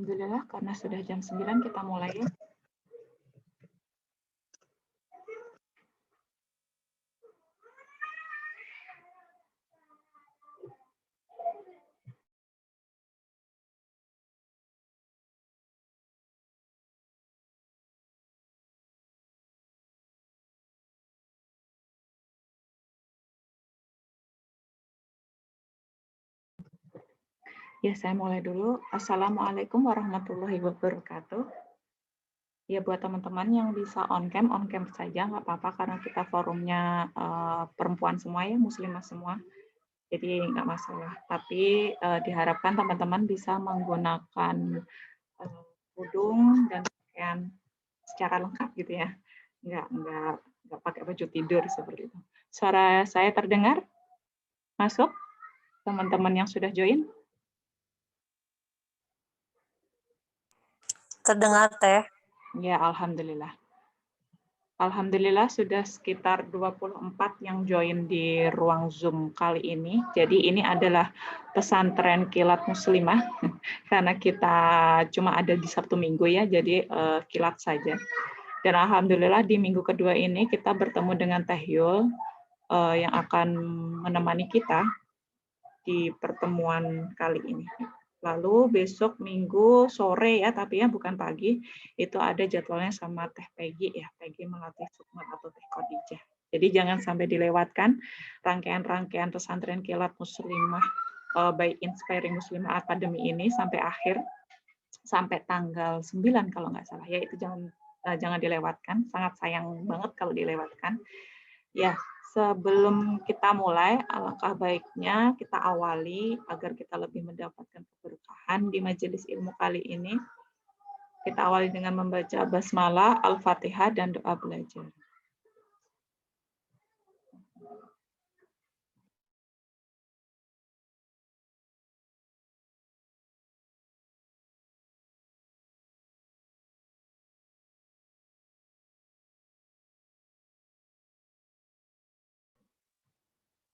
Alhamdulillah, karena sudah jam 9 kita mulai ya. Ya, saya mulai dulu. Assalamualaikum warahmatullahi wabarakatuh. Ya, buat teman-teman yang bisa on-cam saja, nggak apa-apa, karena kita forumnya perempuan semua ya, muslimah semua. Jadi nggak masalah. Tapi diharapkan teman-teman bisa menggunakan kerudung dan pakaian secara lengkap gitu ya. Nggak pakai baju tidur seperti itu. Suara saya terdengar? Masuk? Teman-teman yang sudah join? Terdengar, Teh. Ya, alhamdulillah. Alhamdulillah sudah sekitar 24 yang join di ruang Zoom kali ini. Jadi ini adalah pesantren kilat muslimah karena kita cuma ada di Sabtu Minggu ya, jadi kilat saja. Dan alhamdulillah di minggu kedua ini kita bertemu dengan Teh Yul yang akan menemani kita di pertemuan kali ini. Lalu besok Minggu sore ya, tapi ya bukan pagi, itu ada jadwalnya sama Teh Peggy ya, Peggy Melati Sukma atau Teh Khadijah. Jadi jangan sampai dilewatkan rangkaian-rangkaian pesantren kilat muslimah by Inspiring Muslimah Academy ini sampai akhir, sampai tanggal 9 kalau nggak salah ya, itu jangan dilewatkan, sangat sayang banget kalau dilewatkan. Ya, sebelum kita mulai, alangkah baiknya kita awali agar kita lebih mendapatkan keberkahan di majelis ilmu kali ini. Kita awali dengan membaca basmalah, Al-Fatihah, dan doa belajar.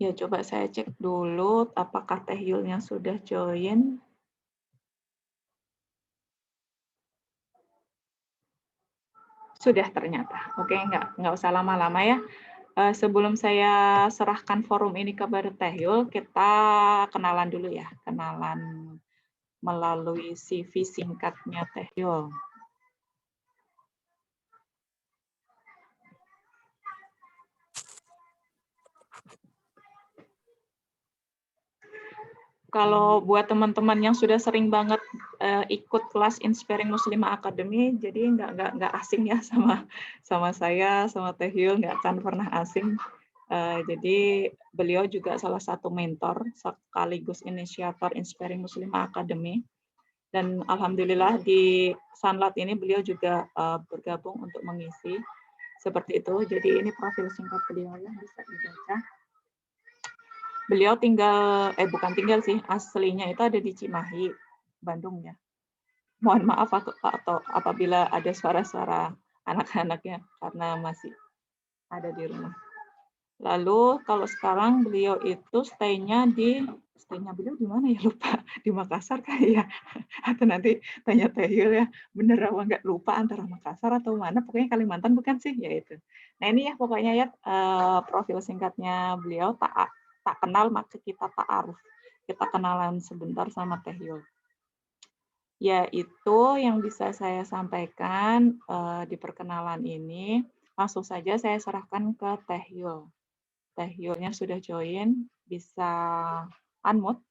Ya, coba saya cek dulu apakah Teh Yulnya sudah join. Sudah ternyata. Oke, nggak usah lama-lama ya. Sebelum saya serahkan forum ini kepada Teh Yul, kita kenalan dulu ya. Kenalan melalui CV singkatnya Teh Yul. Kalau buat teman-teman yang sudah sering banget ikut kelas Inspiring Muslimah Academy, jadi nggak asing ya sama saya, sama Teh Yul, nggak akan pernah asing. Jadi beliau juga salah satu mentor sekaligus inisiator Inspiring Muslimah Academy. Dan alhamdulillah di Sanlat ini beliau juga bergabung untuk mengisi seperti itu. Jadi ini profil singkat beliau ya, bisa dibaca. Beliau bukan tinggal sih, aslinya itu ada di Cimahi, Bandung ya. Mohon maaf atau apabila ada suara-suara anak-anaknya karena masih ada di rumah. Lalu kalau sekarang beliau itu stay-nya beliau di mana ya, lupa, di Makassar kali ya, atau nanti tanya Teh Yul ya, bener apa nggak lupa antara Makassar atau mana, pokoknya Kalimantan bukan sih, ya itu. Nah ini ya pokoknya ya profil singkatnya beliau, tak kenal maka kita ta'aruf, kita kenalan sebentar sama Teh Yul. Ya itu yang bisa saya sampaikan di perkenalan ini, langsung saja saya serahkan ke Teh Yul. Teh Yulnya sudah join, bisa unmute.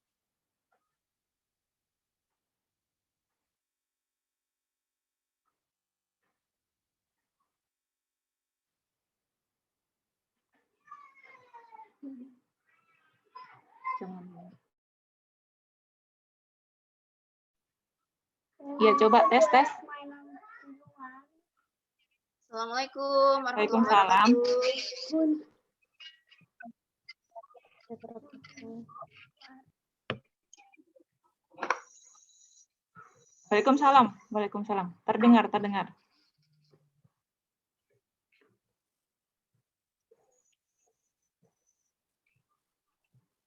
Ya, coba tes. Assalamualaikum warahmatullahi Waalaikumsalam. wabarakatuh. Waalaikumsalam. Terdengar.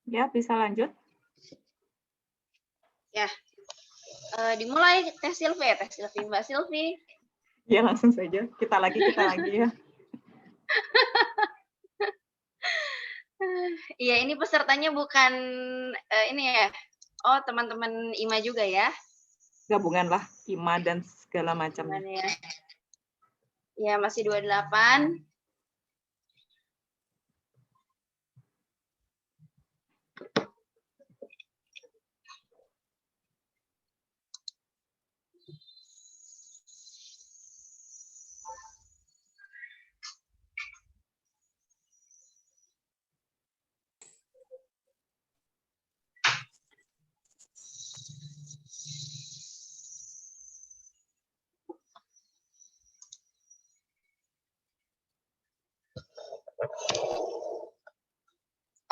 Ya, bisa lanjut. Ya. Dimulai Teh Silvi, Mbak Silvi. Ya langsung saja. Kita lagi ya. Iya, ini pesertanya bukan ini ya. Oh, teman-teman IMA juga ya? Gabungan lah, IMA dan segala macamnya. Ya. Ya, masih 28.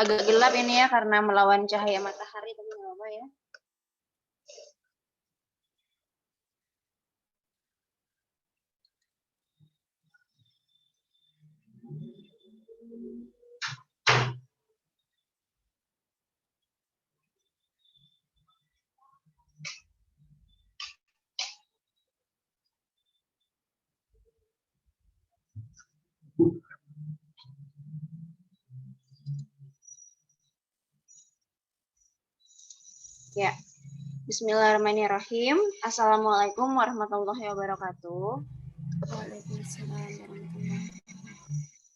Agak gelap ini ya karena melawan cahaya matahari, tapi nggak apa ya. Ya, Bismillahirrahmanirrahim. Assalamualaikum warahmatullahi wabarakatuh.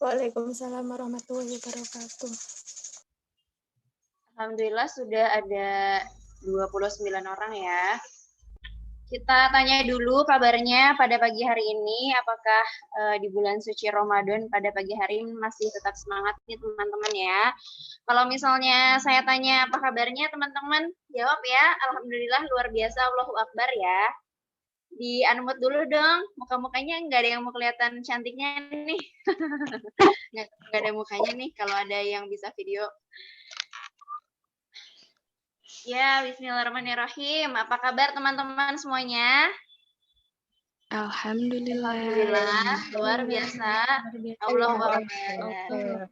Waalaikumsalam warahmatullahi wabarakatuh. Alhamdulillah sudah ada 29 orang ya. Kita tanya dulu kabarnya pada pagi hari ini, apakah di bulan suci Ramadan pada pagi hari ini masih tetap semangat nih teman-teman ya. Kalau misalnya saya tanya apa kabarnya teman-teman, jawab ya, Alhamdulillah luar biasa, Allahu Akbar ya. Di unmute dulu dong, muka-mukanya nggak ada yang mau kelihatan cantiknya nih. Nggak ada mukanya nih, kalau ada yang bisa video. Ya, bismillahirrahmanirrahim. Apa kabar teman-teman semuanya? Alhamdulillah. Luar biasa. Allahu Akbar.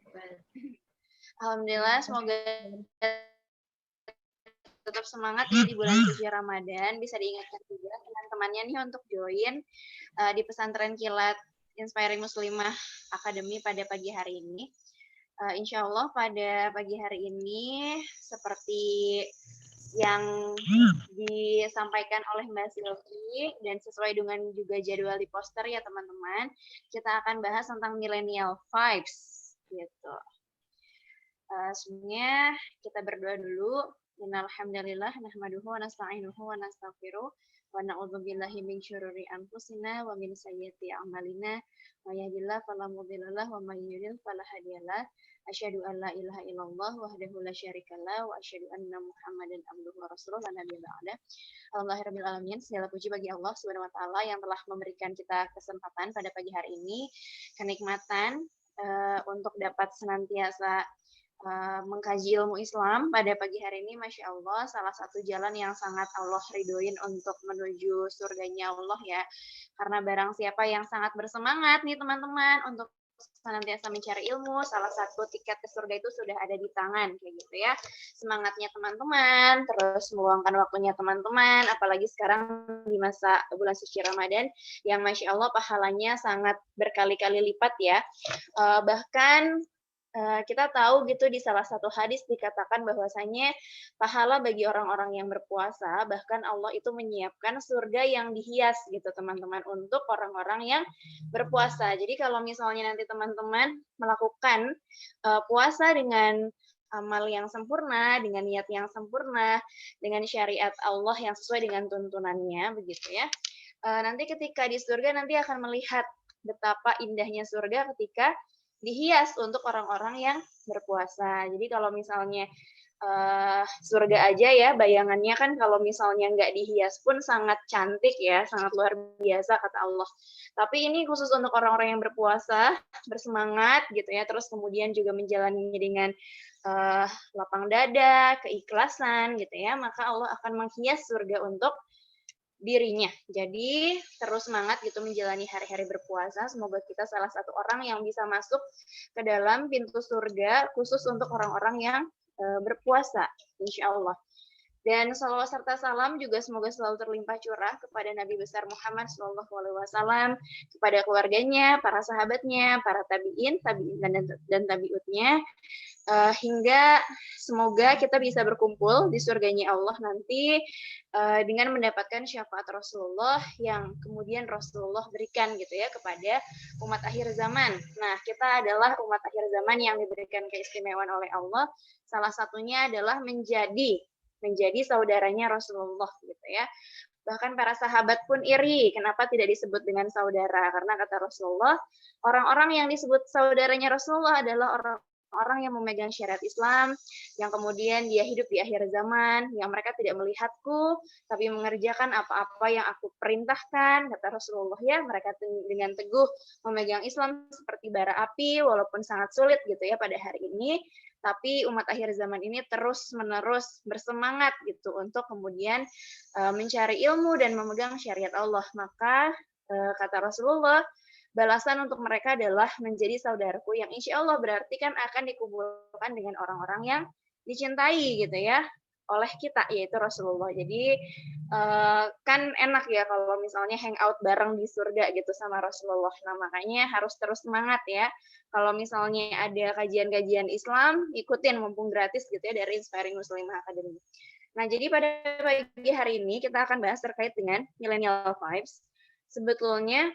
Alhamdulillah, semoga tetap semangat ya di bulan suci Ramadan. Bisa diingatkan juga teman-temannya nih untuk join di pesantren kilat Inspiring Muslimah Academy pada pagi hari ini. Insya Allah pada pagi hari ini seperti yang disampaikan oleh Mbak Silvi dan sesuai dengan juga jadwal di poster ya teman-teman, kita akan bahas tentang millennial vibes gitu. Sebelumnya kita berdoa dulu. Innalhamdalillah nahmaduhu wa nasta'inuhu wa nastaghfiruh wa na'udzubillahi min syururi anfusina wa min sayyiati a'malina may yahdihillahu fala mudhillalah wa may yudhlil fala hadiyalah. Asyhadu an la ilaha illallah wahdahu la syarikalah wa asyhadu anna Muhammadan abduhu wa rasuluh la nabiyya ba'da. Alhamdulillahirabbil alamin. Segala puji bagi Allah Subhanahu wa taala yang telah memberikan kita kesempatan pada pagi hari ini, kenikmatan untuk dapat senantiasa mengkaji ilmu Islam pada pagi hari ini. Masya Allah, salah satu jalan yang sangat Allah ridhoin untuk menuju surganya Allah ya. Karena barang siapa yang sangat bersemangat nih teman-teman untuk senantiasa mencari ilmu, salah satu tiket ke surga itu sudah ada di tangan kayak gitu ya. Semangatnya teman-teman, terus meluangkan waktunya teman-teman, apalagi sekarang di masa bulan suci Ramadan yang Masya Allah pahalanya sangat berkali-kali lipat ya. Bahkan kita tahu gitu di salah satu hadis dikatakan bahwasanya pahala bagi orang-orang yang berpuasa, bahkan Allah itu menyiapkan surga yang dihias gitu teman-teman untuk orang-orang yang berpuasa. Jadi kalau misalnya nanti teman-teman melakukan puasa dengan amal yang sempurna, dengan niat yang sempurna, dengan syariat Allah yang sesuai dengan tuntunannya begitu ya. Nanti ketika di surga nanti akan melihat betapa indahnya surga ketika dihias untuk orang-orang yang berpuasa. Jadi kalau misalnya surga aja ya, bayangannya kan kalau misalnya nggak dihias pun sangat cantik ya, sangat luar biasa kata Allah. Tapi ini khusus untuk orang-orang yang berpuasa, bersemangat gitu ya, terus kemudian juga menjalaninya dengan lapang dada, keikhlasan gitu ya, maka Allah akan menghias surga untuk dirinya. Jadi terus semangat gitu menjalani hari-hari berpuasa. Semoga kita salah satu orang yang bisa masuk ke dalam pintu surga khusus untuk orang-orang yang berpuasa, insya Allah. Dan salawat serta salam juga semoga selalu terlimpah curah kepada Nabi besar Muhammad SAW, kepada keluarganya, para sahabatnya, para tabiin, dan tabiutnya, hingga semoga kita bisa berkumpul di surganya Allah nanti dengan mendapatkan syafaat Rasulullah yang kemudian Rasulullah berikan gitu ya kepada umat akhir zaman. Nah, kita adalah umat akhir zaman yang diberikan keistimewaan oleh Allah. Salah satunya adalah menjadi saudaranya Rasulullah gitu ya. Bahkan para sahabat pun iri, kenapa tidak disebut dengan saudara? Karena kata Rasulullah, orang-orang yang disebut saudaranya Rasulullah adalah orang yang memegang syariat Islam, yang kemudian dia hidup di akhir zaman, yang mereka tidak melihatku, tapi mengerjakan apa-apa yang aku perintahkan, kata Rasulullah ya, mereka dengan teguh memegang Islam seperti bara api, walaupun sangat sulit gitu ya pada hari ini, tapi umat akhir zaman ini terus-menerus bersemangat gitu untuk kemudian mencari ilmu dan memegang syariat Allah. Maka kata Rasulullah, balasan untuk mereka adalah menjadi saudaraku yang insya Allah berarti kan akan dikumpulkan dengan orang-orang yang dicintai gitu ya oleh kita, yaitu Rasulullah. Jadi kan enak ya kalau misalnya hangout bareng di surga gitu sama Rasulullah. Nah, makanya harus terus semangat ya. Kalau misalnya ada kajian-kajian Islam, ikutin mumpung gratis gitu ya dari Inspiring Muslimah Academy. Nah, jadi pada pagi hari ini kita akan bahas terkait dengan millennial vibes. Sebetulnya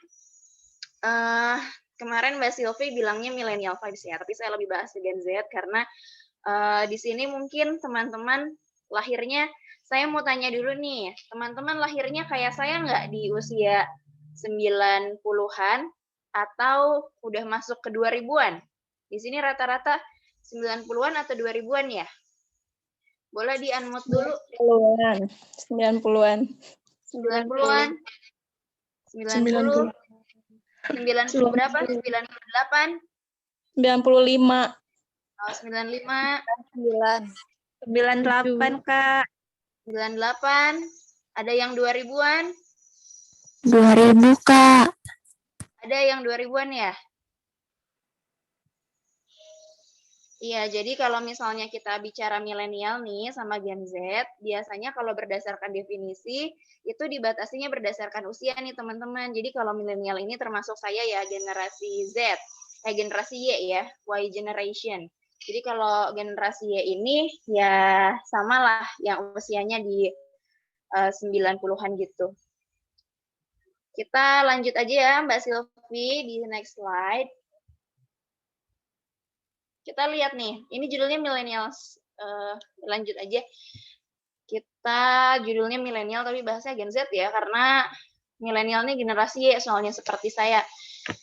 kemarin Mbak Silvi bilangnya millennial vibes ya, tapi saya lebih bahas Gen Z karena di sini mungkin teman-teman lahirnya, saya mau tanya dulu nih, teman-teman lahirnya kayak saya nggak di usia 90-an atau udah masuk ke 2000-an? Di sini rata-rata 90-an atau 2000-an ya? Boleh di-unmute dulu. 90-an. 90-an. 90. 90 berapa? 98? 95. Oh, 95. 98, Kak. 98. Ada yang 2000-an? 2000, Kak. Ada yang 2000-an ya? Iya, jadi kalau misalnya kita bicara milenial nih sama Gen Z, biasanya kalau berdasarkan definisi, itu dibatasinya berdasarkan usia nih teman-teman. Jadi kalau milenial ini termasuk saya ya, generasi Z, generasi Y ya, Y generation. Jadi kalau generasi Y ini ya samalah yang usianya di 90-an gitu. Kita lanjut aja ya Mbak Silvi di next slide. Kita lihat nih, ini judulnya millennials. Lanjut aja. Kita judulnya milenial tapi bahasanya Gen Z ya, karena milenial ini generasi Y soalnya seperti saya.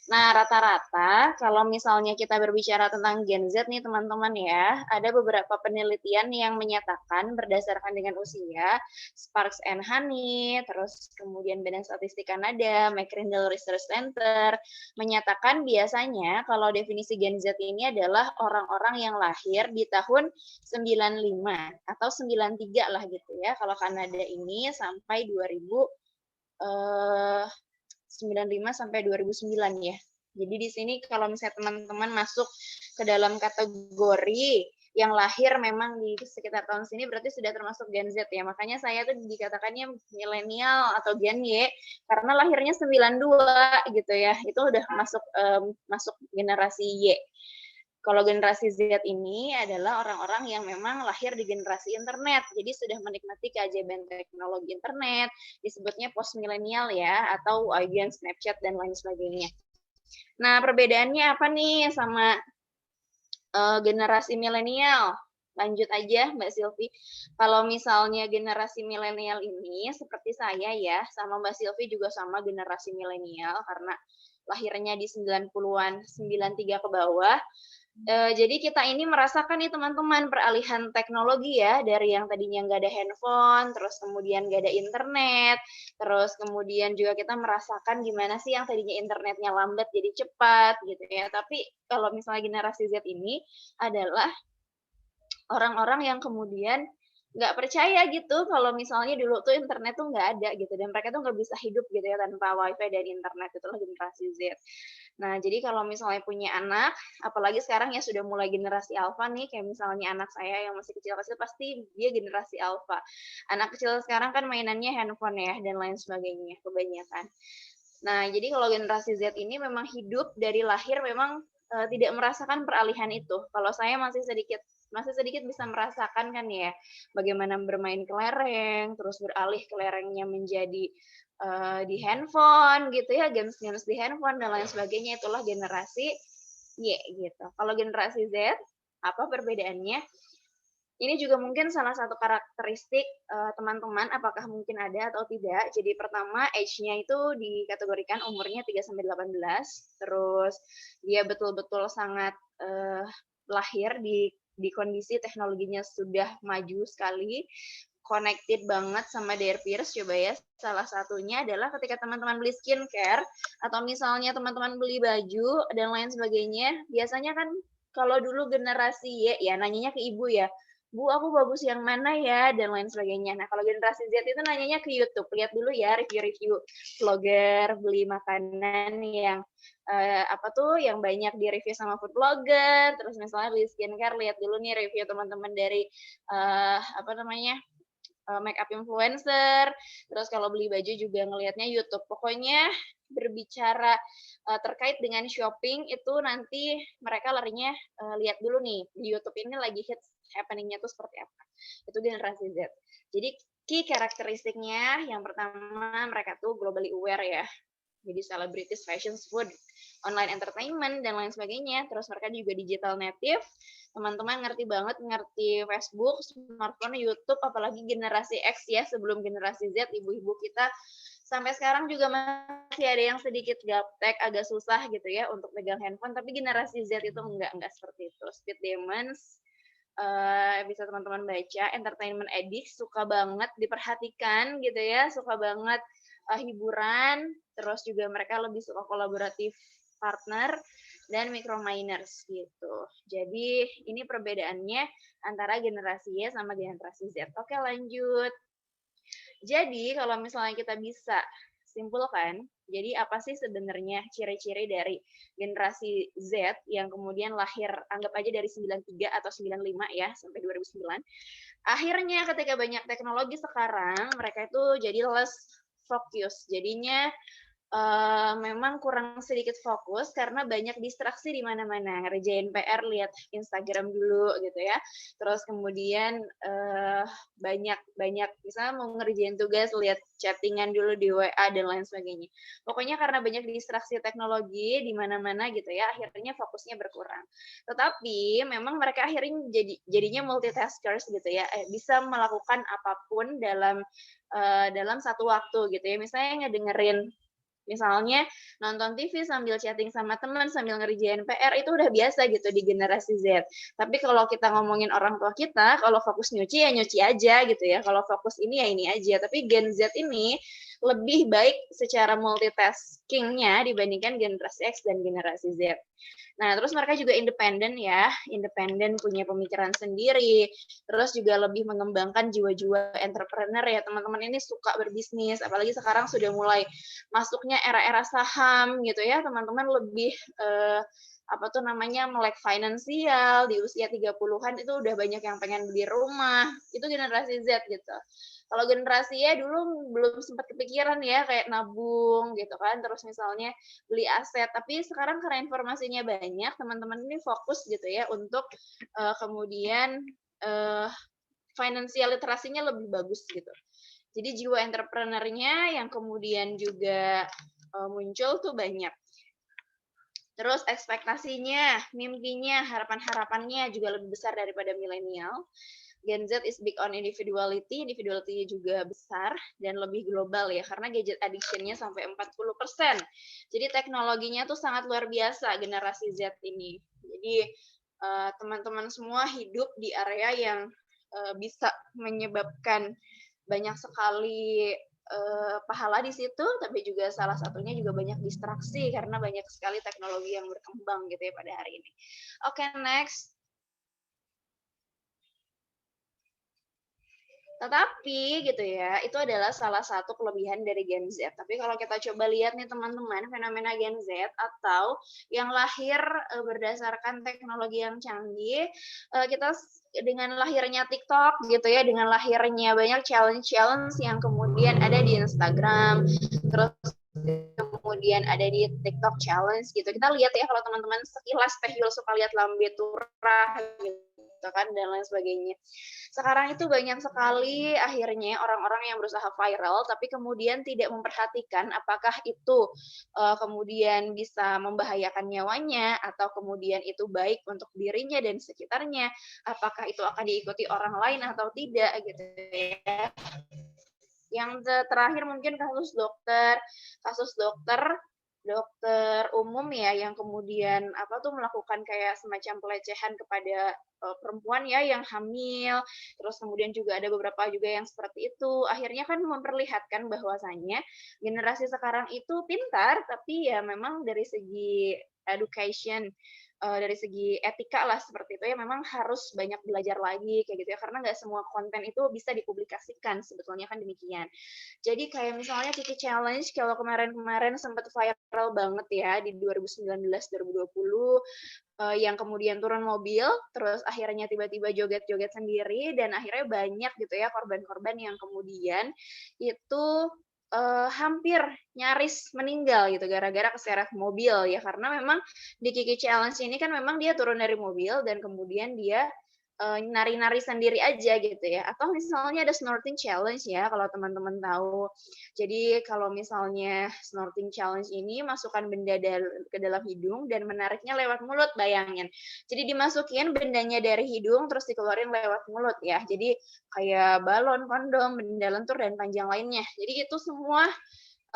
Nah, rata-rata kalau misalnya kita berbicara tentang Gen Z nih teman-teman ya, ada beberapa penelitian yang menyatakan berdasarkan dengan usia, Sparks and Honey, terus kemudian Badan Statistik Kanada, McChrystal Research Center, menyatakan biasanya kalau definisi Gen Z ini adalah orang-orang yang lahir di tahun 95 atau 93 lah gitu ya, kalau Kanada ini sampai 95 sampai 2009 ya. Jadi di sini kalau misalnya teman-teman masuk ke dalam kategori yang lahir memang di sekitar tahun sini berarti sudah termasuk Gen Z ya. Makanya saya tuh dikatakannya milenial atau Gen Y karena lahirnya 92 gitu ya. Itu udah masuk generasi Y. Kalau generasi Z ini adalah orang-orang yang memang lahir di generasi internet, jadi sudah menikmati keajaiban teknologi internet, disebutnya post milenial ya, atau IBM, Snapchat, dan lain sebagainya. Nah, perbedaannya apa nih sama generasi milenial? Lanjut aja Mbak Silvi. Kalau misalnya generasi milenial ini, seperti saya ya, sama Mbak Silvi juga sama generasi milenial, karena lahirnya di 90-an, 93 ke bawah. Jadi kita ini merasakan nih teman-teman peralihan teknologi ya, dari yang tadinya nggak ada handphone, terus kemudian nggak ada internet, terus kemudian juga kita merasakan gimana sih yang tadinya internetnya lambat jadi cepat gitu ya. Tapi kalau misalnya generasi Z ini adalah orang-orang yang kemudian nggak percaya gitu kalau misalnya dulu tuh internet tuh nggak ada gitu, dan mereka tuh nggak bisa hidup gitu ya tanpa wifi dan internet. Itulah generasi Z. Nah, jadi kalau misalnya punya anak, apalagi sekarang ya sudah mulai generasi alfa nih, kayak misalnya anak saya yang masih kecil-kecil, pasti dia generasi alfa. Anak kecil sekarang kan mainannya handphone ya, dan lain sebagainya, kebanyakan. Nah, jadi kalau generasi Z ini memang hidup dari lahir memang tidak merasakan peralihan itu. Kalau saya masih sedikit bisa merasakan kan ya, bagaimana bermain kelereng, terus beralih kelerengnya menjadi di handphone gitu ya, games-games di handphone dan lain sebagainya, itulah generasi Y gitu. Kalau generasi Z, apa perbedaannya? Ini juga mungkin salah satu karakteristik teman-teman, apakah mungkin ada atau tidak. Jadi pertama, age-nya itu dikategorikan umurnya 3-18, terus dia betul-betul sangat lahir di kondisi teknologinya sudah maju sekali, connected banget sama their peers. Coba ya, salah satunya adalah ketika teman-teman beli skincare, atau misalnya teman-teman beli baju, dan lain sebagainya, biasanya kan kalau dulu generasi Y, ya nanyanya ke ibu ya, Bu, aku bagus yang mana ya, dan lain sebagainya. Nah, kalau generasi Z itu nanyanya ke YouTube. Lihat dulu ya review-review vlogger, beli makanan yang yang banyak di-review sama food blogger. Terus misalnya beli skincare, lihat dulu nih review teman-teman dari makeup influencer. Terus kalau beli baju juga ngelihatnya YouTube. Pokoknya berbicara terkait dengan shopping itu nanti mereka larinya lihat dulu nih di YouTube ini lagi hits happening-nya tuh seperti apa. Itu generasi Z. Jadi key karakteristiknya yang pertama mereka tuh globally aware ya. Jadi celebrities, fashion, food, online entertainment dan lain sebagainya. Terus mereka juga digital native. Teman-teman ngerti banget, ngerti Facebook, smartphone, YouTube, apalagi generasi X ya, sebelum generasi Z, ibu-ibu kita sampai sekarang juga masih ada yang sedikit gaptek, agak susah gitu ya untuk pegang handphone, tapi generasi Z itu enggak seperti itu. Speed Demons, bisa teman-teman baca, entertainment addict, suka banget diperhatikan gitu ya, suka banget hiburan, terus juga mereka lebih suka kolaboratif partner, dan microminers gitu. Jadi ini perbedaannya antara generasi Y sama generasi Z. Oke, lanjut. Jadi kalau misalnya kita bisa simpulkan, jadi apa sih sebenarnya ciri-ciri dari generasi Z yang kemudian lahir anggap aja dari 93 atau 95 ya sampai 2009. Akhirnya ketika banyak teknologi sekarang, mereka itu jadi less fokus. Jadinya memang kurang sedikit fokus karena banyak distraksi di mana-mana. Ngerjain PR, lihat Instagram dulu gitu ya. Terus kemudian banyak misalnya mau ngerjain tugas, lihat chattingan dulu di WA dan lain sebagainya. Pokoknya karena banyak distraksi teknologi di mana-mana gitu ya, akhirnya fokusnya berkurang. Tetapi memang mereka akhirnya jadinya multitaskers gitu ya, bisa melakukan apapun dalam satu waktu gitu ya. Misalnya ngedengerin, misalnya nonton TV sambil chatting sama teman, sambil ngerjain PR, itu udah biasa gitu di generasi Z. Tapi kalau kita ngomongin orang tua kita, kalau fokus nyuci ya nyuci aja gitu ya. Kalau fokus ini ya ini aja. Tapi Gen Z ini lebih baik secara multitasking-nya dibandingkan generasi X dan generasi Z. Nah, terus mereka juga independen ya, independen punya pemikiran sendiri, terus juga lebih mengembangkan jiwa-jiwa entrepreneur ya, teman-teman ini suka berbisnis, apalagi sekarang sudah mulai masuknya era-era saham gitu ya, teman-teman lebih melek finansial di usia 30-an itu udah banyak yang pengen beli rumah. Itu generasi Z gitu. Kalau generasi ya dulu belum sempat kepikiran ya kayak nabung gitu kan, terus misalnya beli aset, tapi sekarang karena informasinya banyak, teman-teman ini fokus gitu ya untuk kemudian financial literasinya lebih bagus gitu. Jadi jiwa entrepreneurnya yang kemudian juga muncul tuh banyak. Terus ekspektasinya, mimpinya, harapan-harapannya juga lebih besar daripada milenial. Gen Z is big on individuality juga besar dan lebih global ya, karena gadget addiction-nya sampai 40%. Jadi teknologinya tuh sangat luar biasa generasi Z ini. Jadi teman-teman semua hidup di area yang bisa menyebabkan banyak sekali pahala di situ, tapi juga salah satunya juga banyak distraksi karena banyak sekali teknologi yang berkembang gitu ya pada hari ini. Oke, next. Tetapi gitu ya, itu adalah salah satu kelebihan dari Gen Z. Tapi kalau kita coba lihat nih teman-teman, fenomena Gen Z atau yang lahir berdasarkan teknologi yang canggih, kita dengan lahirnya TikTok gitu ya, dengan lahirnya banyak challenge-challenge yang kemudian ada di Instagram, terus kemudian ada di TikTok challenge gitu. Kita lihat ya kalau teman-teman sekilas Teh Yul suka lihat lambe turah gitu kan dan lain sebagainya. Sekarang itu banyak sekali akhirnya orang-orang yang berusaha viral tapi kemudian tidak memperhatikan apakah itu kemudian bisa membahayakan nyawanya atau kemudian itu baik untuk dirinya dan sekitarnya, apakah itu akan diikuti orang lain atau tidak gitu ya. Yang terakhir mungkin kasus dokter umum ya yang kemudian melakukan kayak semacam pelecehan kepada perempuan ya yang hamil, terus kemudian juga ada beberapa juga yang seperti itu. Akhirnya kan memperlihatkan bahwasannya generasi sekarang itu pintar, tapi ya memang dari segi education, dari segi etika lah seperti itu ya memang harus banyak belajar lagi kayak gitu ya karena nggak semua konten itu bisa dipublikasikan sebetulnya kan demikian. Jadi kayak misalnya Kiki Challenge kalau kemarin-kemarin sempat viral banget ya di 2019-2020 yang kemudian turun mobil terus akhirnya tiba-tiba joget-joget sendiri dan akhirnya banyak gitu ya korban-korban yang kemudian itu hampir nyaris meninggal gitu gara-gara keseret mobil ya karena memang di Kiki Challenge ini kan memang dia turun dari mobil dan kemudian dia nari-nari sendiri aja gitu ya atau misalnya ada snorting challenge ya kalau teman-teman tahu. Jadi kalau misalnya snorting challenge ini masukkan benda ke dalam hidung dan menariknya lewat mulut bayangin. Jadi dimasukin bendanya dari hidung terus dikeluarin lewat mulut ya. Jadi kayak balon, kondom, benda lentur dan panjang lainnya. Jadi itu semua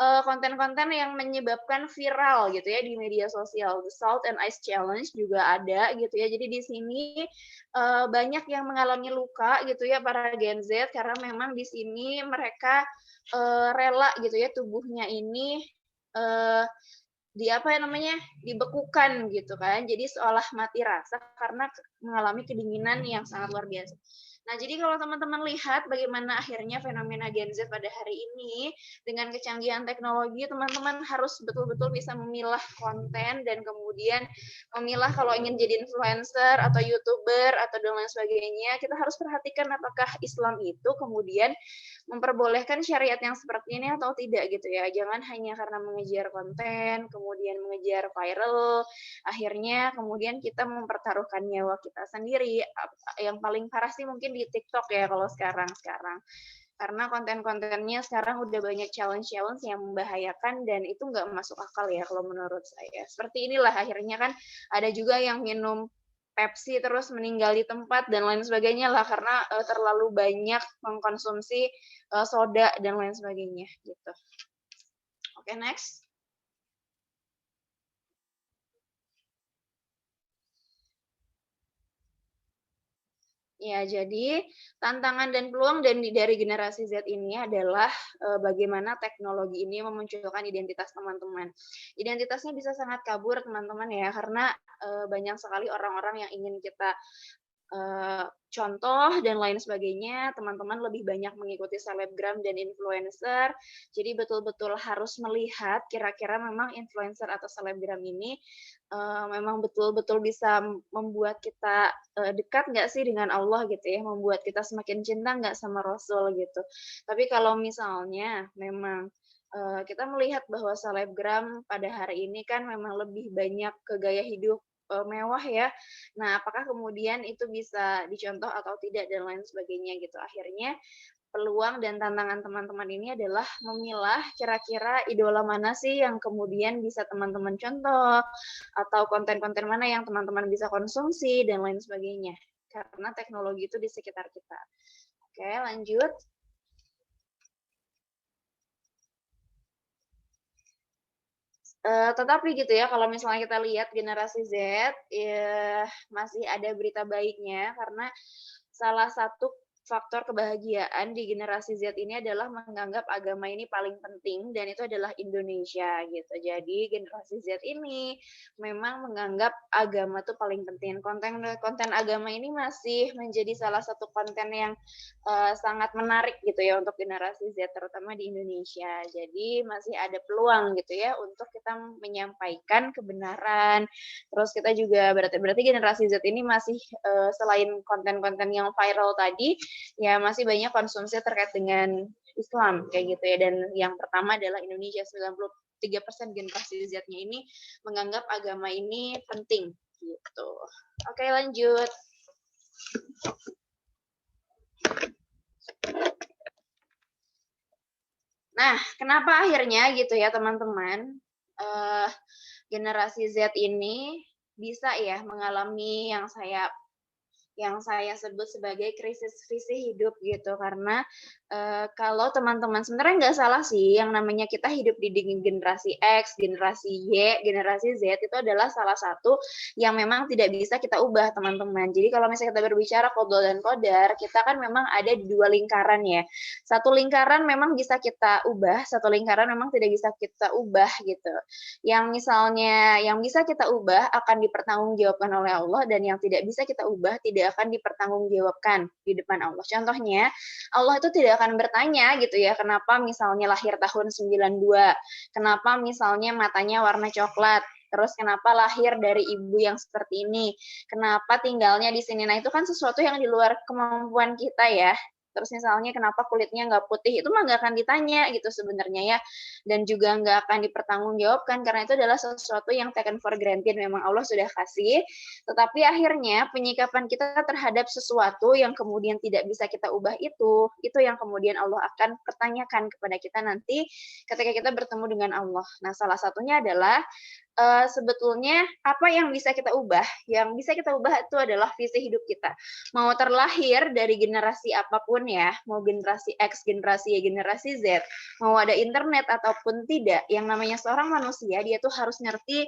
konten-konten yang menyebabkan viral gitu ya di media sosial. The Salt and Ice Challenge juga ada gitu ya. Jadi di sini banyak yang mengalami luka gitu ya para Gen Z karena memang di sini mereka rela gitu ya tubuhnya ini dibekukan gitu kan. Jadi seolah mati rasa karena mengalami kedinginan yang sangat luar biasa. Nah, jadi kalau teman-teman lihat bagaimana akhirnya fenomena Gen Z pada hari ini dengan kecanggihan teknologi, teman-teman harus betul-betul bisa memilah konten dan kemudian memilah kalau ingin jadi influencer atau YouTuber atau dan lain sebagainya, kita harus perhatikan apakah Islam itu kemudian memperbolehkan syariat yang seperti ini atau tidak gitu ya. Jangan hanya karena mengejar konten, kemudian mengejar viral, akhirnya kemudian kita mempertaruhkan nyawa kita sendiri. Yang paling parah sih mungkin di TikTok ya kalau sekarang. Karena konten-kontennya sekarang udah banyak challenge-challenge yang membahayakan dan itu nggak masuk akal ya kalau menurut saya. Seperti inilah akhirnya kan ada juga yang minum Pepsi terus meninggal di tempat dan lain sebagainya lah karena terlalu banyak mengkonsumsi soda dan lain sebagainya gitu. Oke, next. Ya, jadi tantangan dan peluang dari generasi Z ini adalah bagaimana teknologi ini memunculkan identitas teman-teman. Identitasnya bisa sangat kabur teman-teman ya, karena banyak sekali orang-orang yang ingin kita contoh dan lain sebagainya, teman-teman lebih banyak mengikuti selebgram dan influencer. Jadi betul-betul harus melihat kira-kira memang influencer atau selebgram ini memang betul-betul bisa membuat kita dekat nggak sih dengan Allah gitu ya, membuat kita semakin cinta nggak sama Rasul gitu. Tapi kalau misalnya memang kita melihat bahwa selebgram pada hari ini kan memang lebih banyak ke gaya hidup mewah ya. Nah, apakah kemudian itu bisa dicontoh atau tidak dan lain sebagainya gitu. Akhirnya peluang dan tantangan teman-teman ini adalah memilah kira-kira idola mana sih yang kemudian bisa teman-teman contoh atau konten-konten mana yang teman-teman bisa konsumsi dan lain sebagainya. Karena teknologi itu di sekitar kita. Oke, lanjut. Tetapi gitu ya, kalau misalnya kita lihat generasi Z, ya masih ada berita baiknya karena salah satu faktor kebahagiaan di generasi Z ini adalah menganggap agama ini paling penting dan itu adalah Indonesia gitu. Jadi generasi Z ini memang menganggap agama tuh paling penting. Konten agama ini masih menjadi salah satu konten yang sangat menarik gitu ya untuk generasi Z terutama di Indonesia. Jadi masih ada peluang gitu ya untuk kita menyampaikan kebenaran. Terus kita juga berarti generasi Z ini masih selain konten-konten yang viral tadi ya masih banyak konsumsi terkait dengan Islam kayak gitu ya. Dan yang pertama adalah Indonesia 93% generasi Z-nya ini menganggap agama ini penting gitu. Oke, lanjut. Nah, kenapa akhirnya gitu ya teman-teman generasi Z ini bisa ya mengalami yang saya sebut sebagai krisis visi hidup gitu karena kalau teman-teman sebenarnya nggak salah sih yang namanya kita hidup di generasi X, generasi Y, generasi Z itu adalah salah satu yang memang tidak bisa kita ubah teman-teman. Jadi kalau misalnya kita berbicara qadha dan qadar, kita kan memang ada di dua lingkaran ya. Satu lingkaran memang bisa kita ubah, satu lingkaran memang tidak bisa kita ubah gitu. Yang misalnya yang bisa kita ubah akan dipertanggungjawabkan oleh Allah dan yang tidak bisa kita ubah tidak akan dipertanggungjawabkan di depan Allah. Contohnya, Allah itu tidak akan bertanya gitu ya, kenapa misalnya lahir tahun 92, kenapa misalnya matanya warna coklat, terus kenapa lahir dari ibu yang seperti ini, kenapa tinggalnya di sini. Nah, itu kan sesuatu yang di luar kemampuan kita ya. Terus misalnya kenapa kulitnya nggak putih, itu mah nggak akan ditanya gitu sebenarnya ya. Dan juga nggak akan dipertanggungjawabkan karena itu adalah sesuatu yang taken for granted, memang Allah sudah kasih. Tetapi akhirnya penyikapan kita terhadap sesuatu yang kemudian tidak bisa kita ubah itu yang kemudian Allah akan pertanyakan kepada kita nanti ketika kita bertemu dengan Allah. Nah, salah satunya adalah sebetulnya apa yang bisa kita ubah? Yang bisa kita ubah itu adalah visi hidup kita. Mau terlahir dari generasi apapun ya, mau generasi X, generasi Y, generasi Z, mau ada internet ataupun tidak, yang namanya seorang manusia dia tuh harus ngerti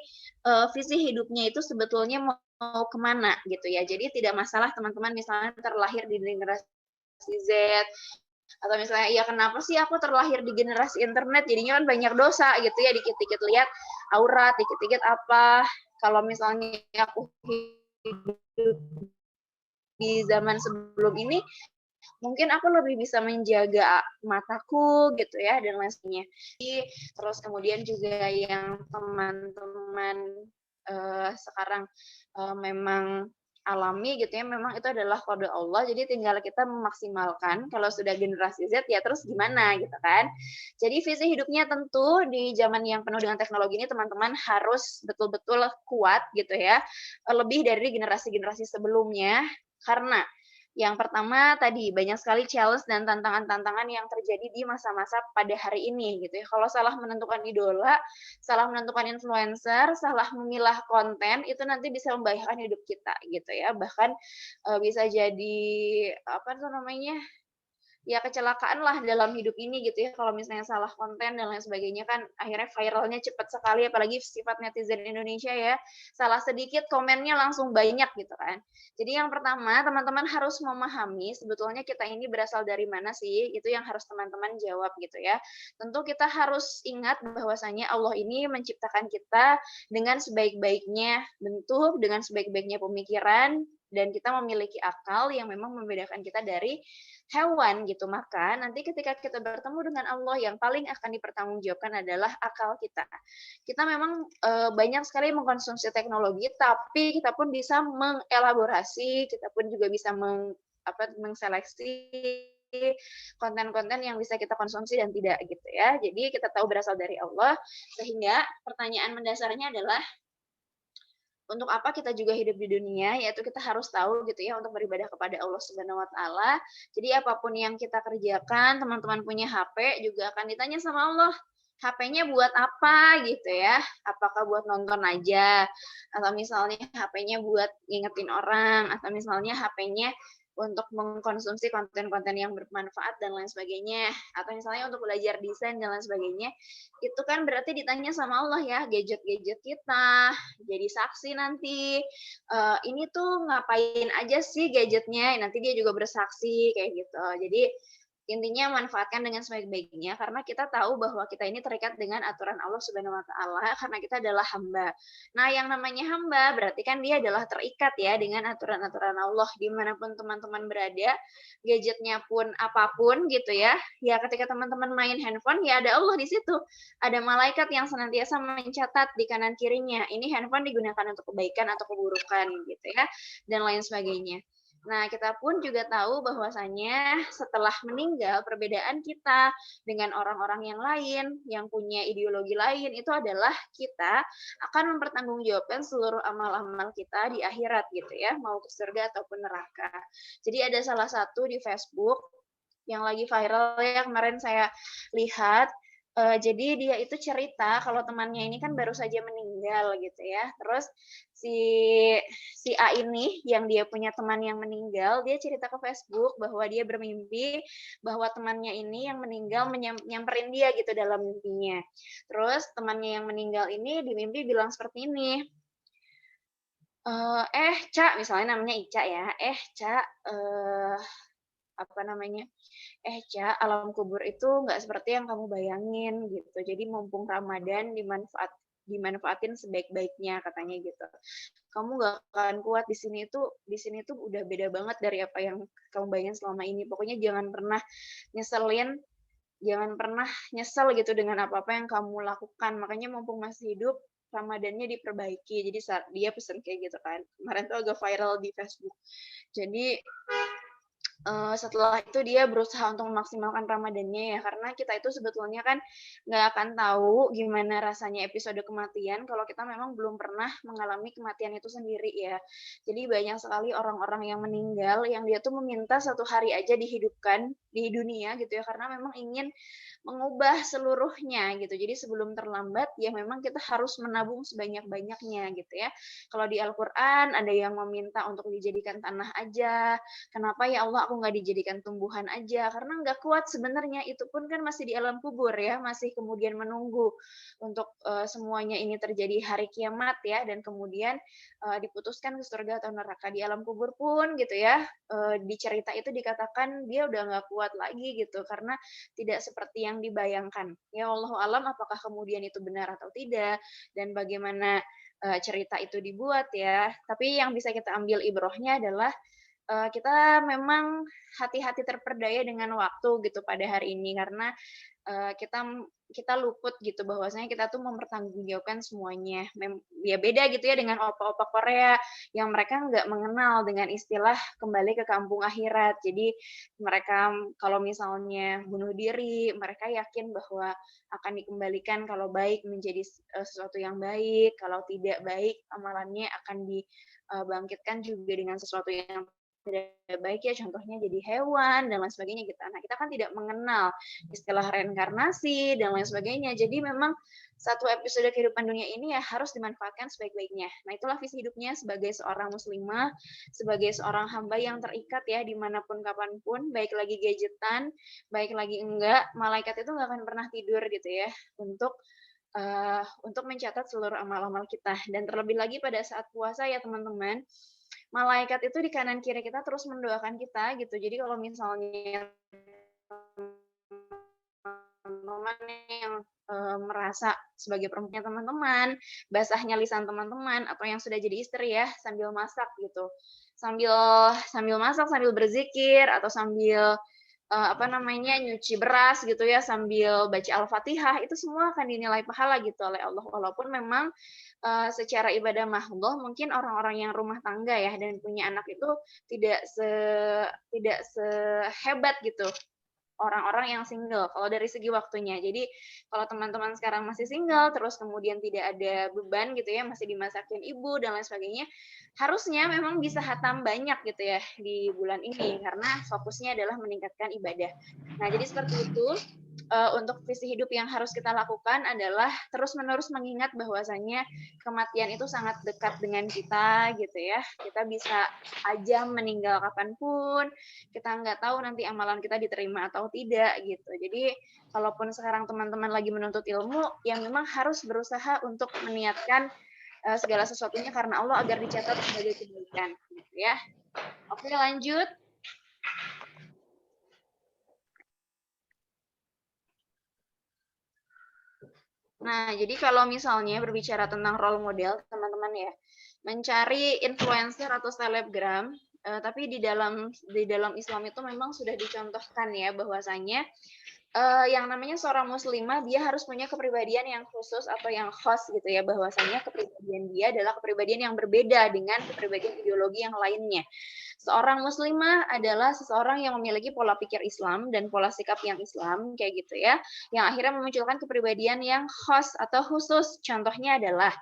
visi hidupnya itu sebetulnya mau kemana gitu ya. Jadi tidak masalah teman-teman misalnya terlahir di generasi Z, atau misalnya ya kenapa sih aku terlahir di generasi internet jadinya kan banyak dosa gitu ya, dikit-dikit lihat aurat, dikit-dikit apa. Kalau misalnya aku hidup di zaman sebelum ini mungkin aku lebih bisa menjaga mataku gitu ya dan lain sebagainya. Terus kemudian juga yang teman-teman sekarang memang alami gitu ya, memang itu adalah kode Allah, jadi tinggal kita memaksimalkan. Kalau sudah generasi Z ya terus gimana gitu kan. Jadi visi hidupnya tentu di zaman yang penuh dengan teknologi ini teman-teman harus betul-betul kuat gitu ya, lebih dari generasi-generasi sebelumnya. Karena yang pertama tadi banyak sekali challenge dan tantangan-tantangan yang terjadi di masa-masa pada hari ini gitu ya. Kalau salah menentukan idola, salah menentukan influencer, salah memilah konten itu nanti bisa membahayakan hidup kita gitu ya. Bahkan bisa jadi apa tuh namanya? Ya kecelakaan lah dalam hidup ini gitu ya, kalau misalnya salah konten dan lain sebagainya kan akhirnya viralnya cepat sekali, apalagi sifat netizen Indonesia ya, salah sedikit komennya langsung banyak gitu kan. Jadi yang pertama teman-teman harus memahami sebetulnya kita ini berasal dari mana sih, itu yang harus teman-teman jawab gitu ya. Tentu kita harus ingat bahwasanya Allah ini menciptakan kita dengan sebaik-baiknya bentuk, dengan sebaik-baiknya pemikiran, dan kita memiliki akal yang memang membedakan kita dari hewan gitu. Maka nanti ketika kita bertemu dengan Allah yang paling akan dipertanggungjawabkan adalah akal kita. Kita memang banyak sekali mengkonsumsi teknologi, tapi kita pun bisa mengelaborasi, kita pun juga bisa mengseleksi konten-konten yang bisa kita konsumsi dan tidak gitu ya. Jadi kita tahu berasal dari Allah, sehingga pertanyaan mendasarnya adalah untuk apa kita juga hidup di dunia, yaitu kita harus tahu gitu ya untuk beribadah kepada Allah Subhanahu wa taala. Jadi apapun yang kita kerjakan, teman-teman punya HP juga akan ditanya sama Allah, HP-nya buat apa gitu ya? Apakah buat nonton aja, atau misalnya HP-nya buat ngingetin orang, atau misalnya HP-nya untuk mengkonsumsi konten-konten yang bermanfaat dan lain sebagainya, atau misalnya untuk belajar desain dan lain sebagainya, itu kan berarti ditanya sama Allah ya, gadget-gadget kita, jadi saksi nanti, ini tuh ngapain aja sih gadgetnya, nanti dia juga bersaksi, kayak gitu. Jadi, intinya manfaatkan dengan sebaik-baiknya karena kita tahu bahwa kita ini terikat dengan aturan Allah Subhanahu wa taala karena kita adalah hamba. Nah, yang namanya hamba berarti kan dia adalah terikat ya dengan aturan-aturan Allah dimanapun teman-teman berada, gadgetnya pun apapun gitu ya. Ya ketika teman-teman main handphone ya ada Allah di situ. Ada malaikat yang senantiasa mencatat di kanan kirinya. Ini handphone digunakan untuk kebaikan atau keburukan gitu ya dan lain sebagainya. Nah, kita pun juga tahu bahwasanya setelah meninggal, perbedaan kita dengan orang-orang yang lain, yang punya ideologi lain, itu adalah kita akan mempertanggungjawabkan seluruh amal-amal kita di akhirat gitu ya, mau ke surga ataupun neraka. Jadi ada salah satu di Facebook yang lagi viral ya kemarin saya lihat, jadi dia itu cerita kalau temannya ini kan baru saja meninggal gitu ya. Terus si A ini yang dia punya teman yang meninggal, dia cerita ke Facebook bahwa dia bermimpi bahwa temannya ini yang meninggal nyamperin dia gitu dalam mimpinya. Terus temannya yang meninggal ini di mimpi bilang seperti ini, Ca, misalnya namanya Ica ya, Ca, apa namanya, Ca, alam kubur itu nggak seperti yang kamu bayangin gitu. Jadi mumpung Ramadan dimanfaatin sebaik-baiknya katanya gitu. Kamu nggak akan kuat di sini tuh udah beda banget dari apa yang kamu bayangin selama ini. Pokoknya jangan pernah nyesel gitu dengan apa-apa yang kamu lakukan. Makanya mumpung masih hidup, Ramadannya diperbaiki. Jadi saat dia pesan kayak gitu kan. Kemarin tuh agak viral di Facebook. Jadi setelah itu dia berusaha untuk memaksimalkan Ramadannya ya, karena kita itu sebetulnya kan nggak akan tahu gimana rasanya episode kematian kalau kita memang belum pernah mengalami kematian itu sendiri ya. Jadi banyak sekali orang-orang yang meninggal yang dia tuh meminta satu hari aja dihidupkan di dunia gitu ya, karena memang ingin mengubah seluruhnya gitu. Jadi sebelum terlambat ya memang kita harus menabung sebanyak-banyaknya gitu ya. Kalau di Al-Quran ada yang meminta untuk dijadikan tanah aja, kenapa ya Allah aku nggak dijadikan tumbuhan aja? Karena nggak kuat sebenarnya, itu pun kan masih di alam kubur ya, masih kemudian menunggu untuk semuanya ini terjadi hari kiamat ya, dan kemudian diputuskan ke surga atau neraka. Di alam kubur pun gitu ya, di cerita itu dikatakan dia udah nggak kuat lagi gitu, karena tidak seperti yang dibayangkan. Ya Allahu alam apakah kemudian itu benar atau tidak, dan bagaimana cerita itu dibuat ya. Tapi yang bisa kita ambil ibrohnya adalah kita memang hati-hati terperdaya dengan waktu gitu pada hari ini karena kita luput gitu bahwasanya kita tuh mempertanggungjawabkan semuanya. Ya beda gitu ya dengan opa-opa Korea yang mereka nggak mengenal dengan istilah kembali ke kampung akhirat. Jadi mereka kalau misalnya bunuh diri, mereka yakin bahwa akan dikembalikan kalau baik menjadi sesuatu yang baik, kalau tidak baik amalannya akan dibangkitkan juga dengan sesuatu yang tidak baik ya, contohnya jadi hewan dan lain sebagainya gitu. Nah, kita kan tidak mengenal istilah reinkarnasi dan lain sebagainya. Jadi memang satu episode kehidupan dunia ini ya harus dimanfaatkan sebaik-baiknya. Nah, itulah visi hidupnya sebagai seorang muslimah, sebagai seorang hamba yang terikat ya dimanapun kapanpun, baik lagi gadgetan, baik lagi enggak, malaikat itu nggak akan pernah tidur gitu ya untuk mencatat seluruh amal-amal kita. Dan terlebih lagi pada saat puasa ya teman-teman, malaikat itu di kanan kiri kita terus mendoakan kita gitu. Jadi kalau misalnya teman-teman yang merasa sebagai perempuan teman-teman, basahnya lisan teman-teman, atau yang sudah jadi istri ya sambil masak gitu, sambil masak sambil berzikir atau sambil nyuci beras gitu ya sambil baca Al-Fatihah, itu semua akan dinilai pahala gitu oleh Allah. Walaupun memang secara ibadah mahdoh mungkin orang-orang yang rumah tangga ya dan punya anak itu tidak sehebat gitu orang-orang yang single kalau dari segi waktunya. Jadi kalau teman-teman sekarang masih single terus kemudian tidak ada beban gitu ya, masih dimasakin ibu dan lain sebagainya, harusnya memang bisa hatam banyak gitu ya di bulan ini karena fokusnya adalah meningkatkan ibadah. Nah, jadi seperti itu. untuk visi hidup yang harus kita lakukan adalah terus-menerus mengingat bahwasanya kematian itu sangat dekat dengan kita gitu ya. Kita bisa aja meninggal kapanpun, kita nggak tahu nanti amalan kita diterima atau tidak gitu. Jadi kalaupun sekarang teman-teman lagi menuntut ilmu, yang memang harus berusaha untuk meniatkan segala sesuatunya karena Allah agar dicatat sebagai kebaikan gitu ya. Oke, lanjut. Nah, jadi kalau misalnya berbicara tentang role model, teman-teman ya, mencari influencer atau selebgram, tapi di dalam Islam itu memang sudah dicontohkan ya bahwasanya yang namanya seorang muslimah dia harus punya kepribadian yang khusus atau yang khas gitu ya, bahwasanya kepribadian dia adalah kepribadian yang berbeda dengan kepribadian ideologi yang lainnya. Seorang muslimah adalah seseorang yang memiliki pola pikir Islam dan pola sikap yang Islam kayak gitu ya, yang akhirnya memunculkan kepribadian yang khas atau khusus. Contohnya adalah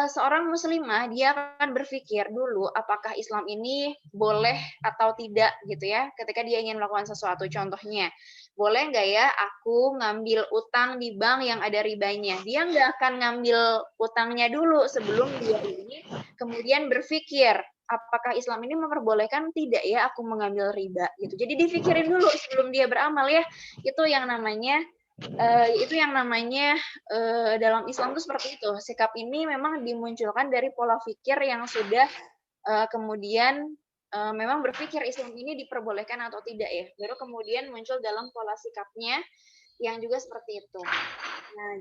seorang muslimah dia akan berpikir dulu apakah Islam ini boleh atau tidak gitu ya ketika dia ingin melakukan sesuatu. Contohnya, boleh nggak ya aku ngambil utang di bank yang ada ribanya? Dia nggak akan ngambil utangnya dulu sebelum dia ini kemudian berpikir apakah Islam ini memperbolehkan tidak ya aku mengambil riba gitu. Jadi dipikirin dulu sebelum dia beramal ya. Itu yang namanya dalam Islam itu seperti itu. Sikap ini memang dimunculkan dari pola pikir yang sudah kemudian memang berpikir Islam ini diperbolehkan atau tidak ya. Baru kemudian muncul dalam pola sikapnya yang juga seperti itu. Nah,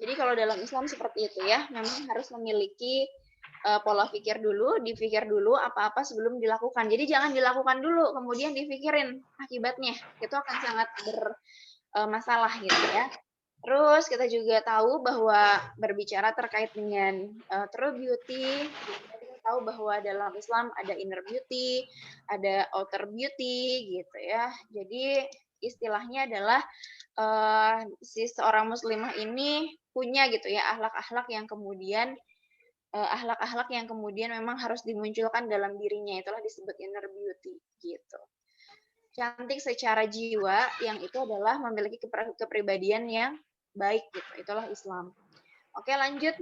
jadi kalau dalam Islam seperti itu ya, memang harus memiliki pola pikir dulu, dipikir dulu apa-apa sebelum dilakukan. Jadi jangan dilakukan dulu, kemudian dipikirin akibatnya. Itu akan sangat bermasalah gitu ya. Terus kita juga tahu bahwa berbicara terkait dengan true beauty, kita tahu bahwa dalam Islam ada inner beauty, ada outer beauty gitu ya. Jadi istilahnya adalah si seorang muslimah ini punya gitu ya akhlak-akhlak yang kemudian memang harus dimunculkan dalam dirinya, itulah disebut inner beauty gitu. Cantik secara jiwa yang itu adalah memiliki kepribadian yang baik gitu, itulah Islam. Oke, lanjut.